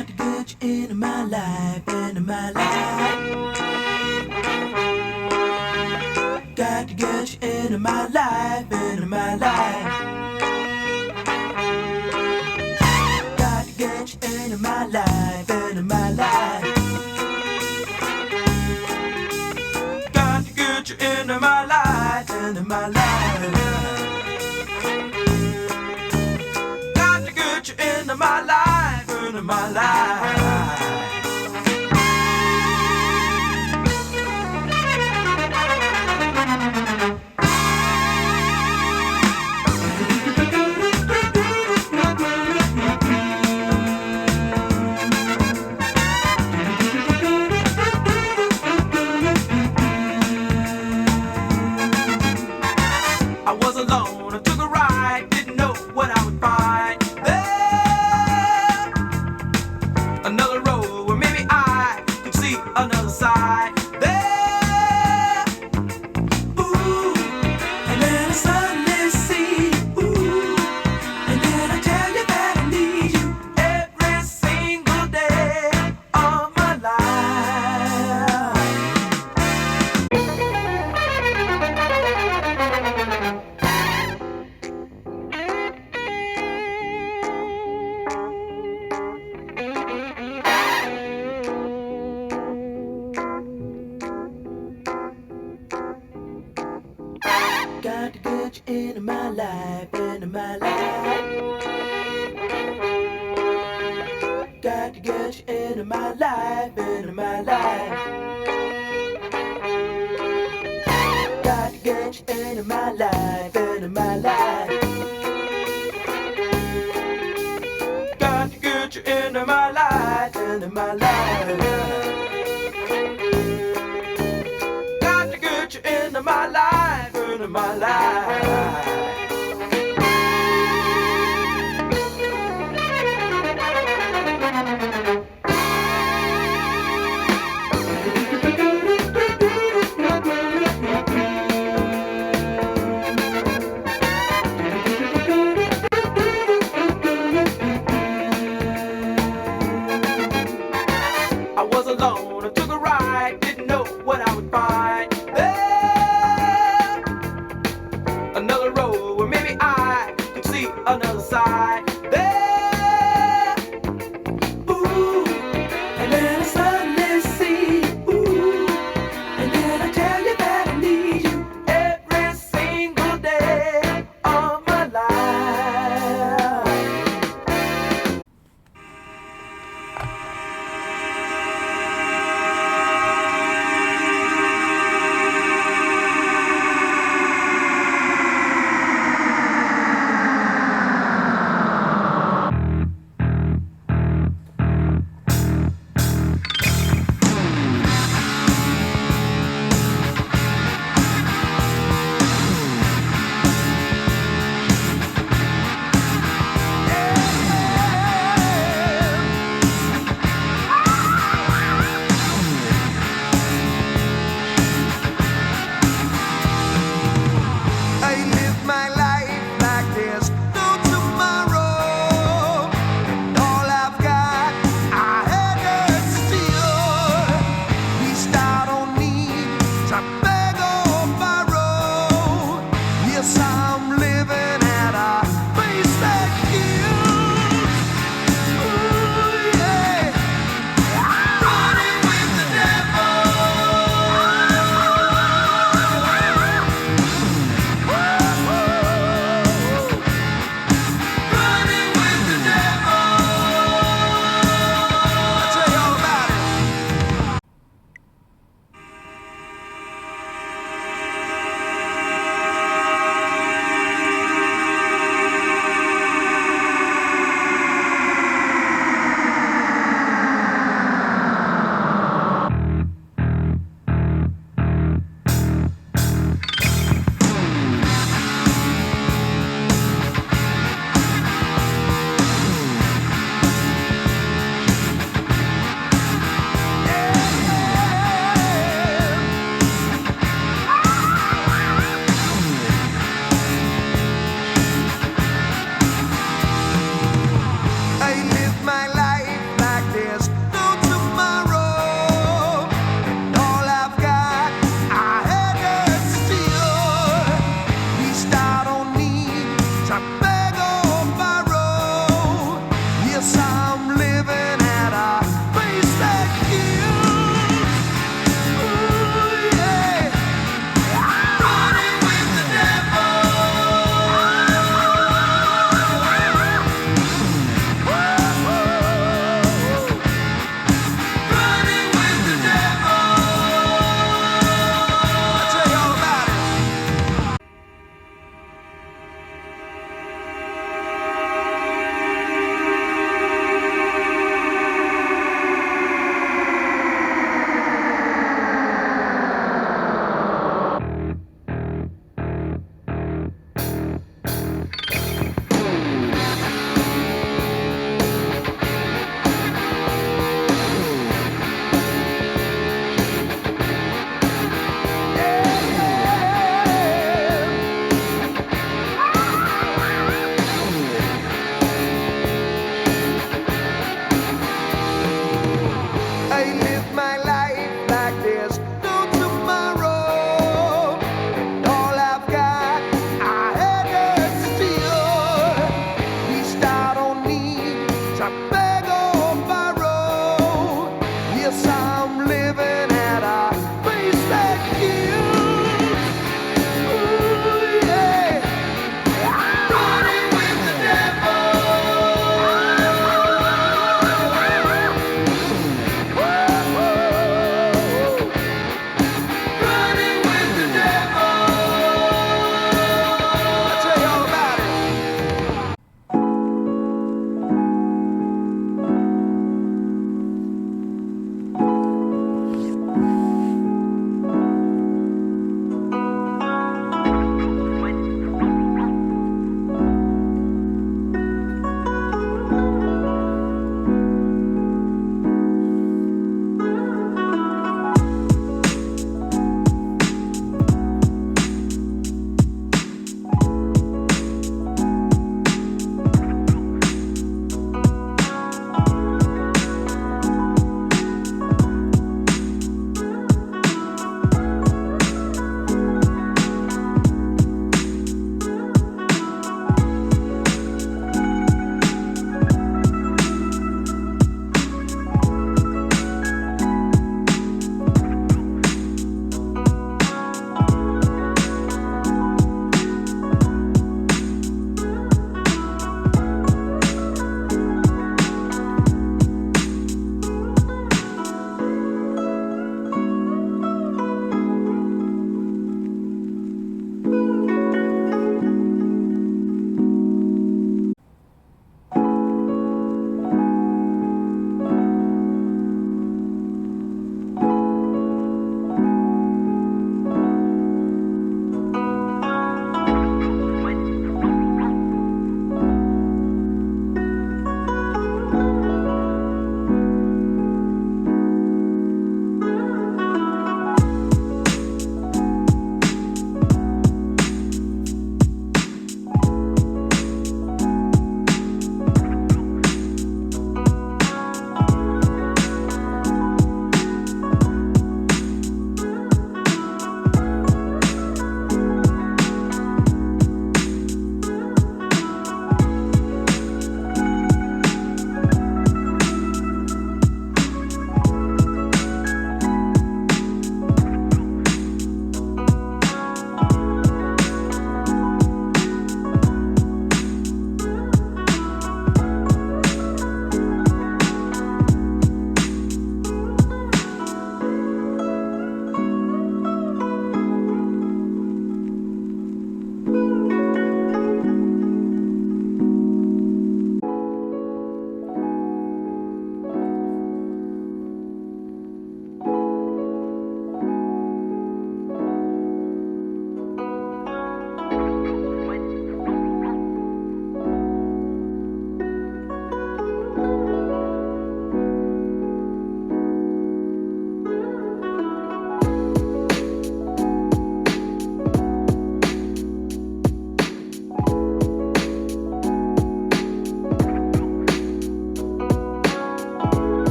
Got to get you into my life, into my life. Got to get you into my life, into my life. Got to get you into my life, into my life. Got to get you into my life, into my life. Got to get you into my life, into my life. I was alone, I took a ride, didn't know what I would find there. Another road where maybe I could see another side there. Ooh, and then I suddenly see you. Ooh, and then I tell you that I need you every single day of my life. Got to get you into my life, into my life. Got to get you into my life, into my life. Got to get you into my life, into my life. Got to get you into my life, into my life. Got to get you into my life, into my life.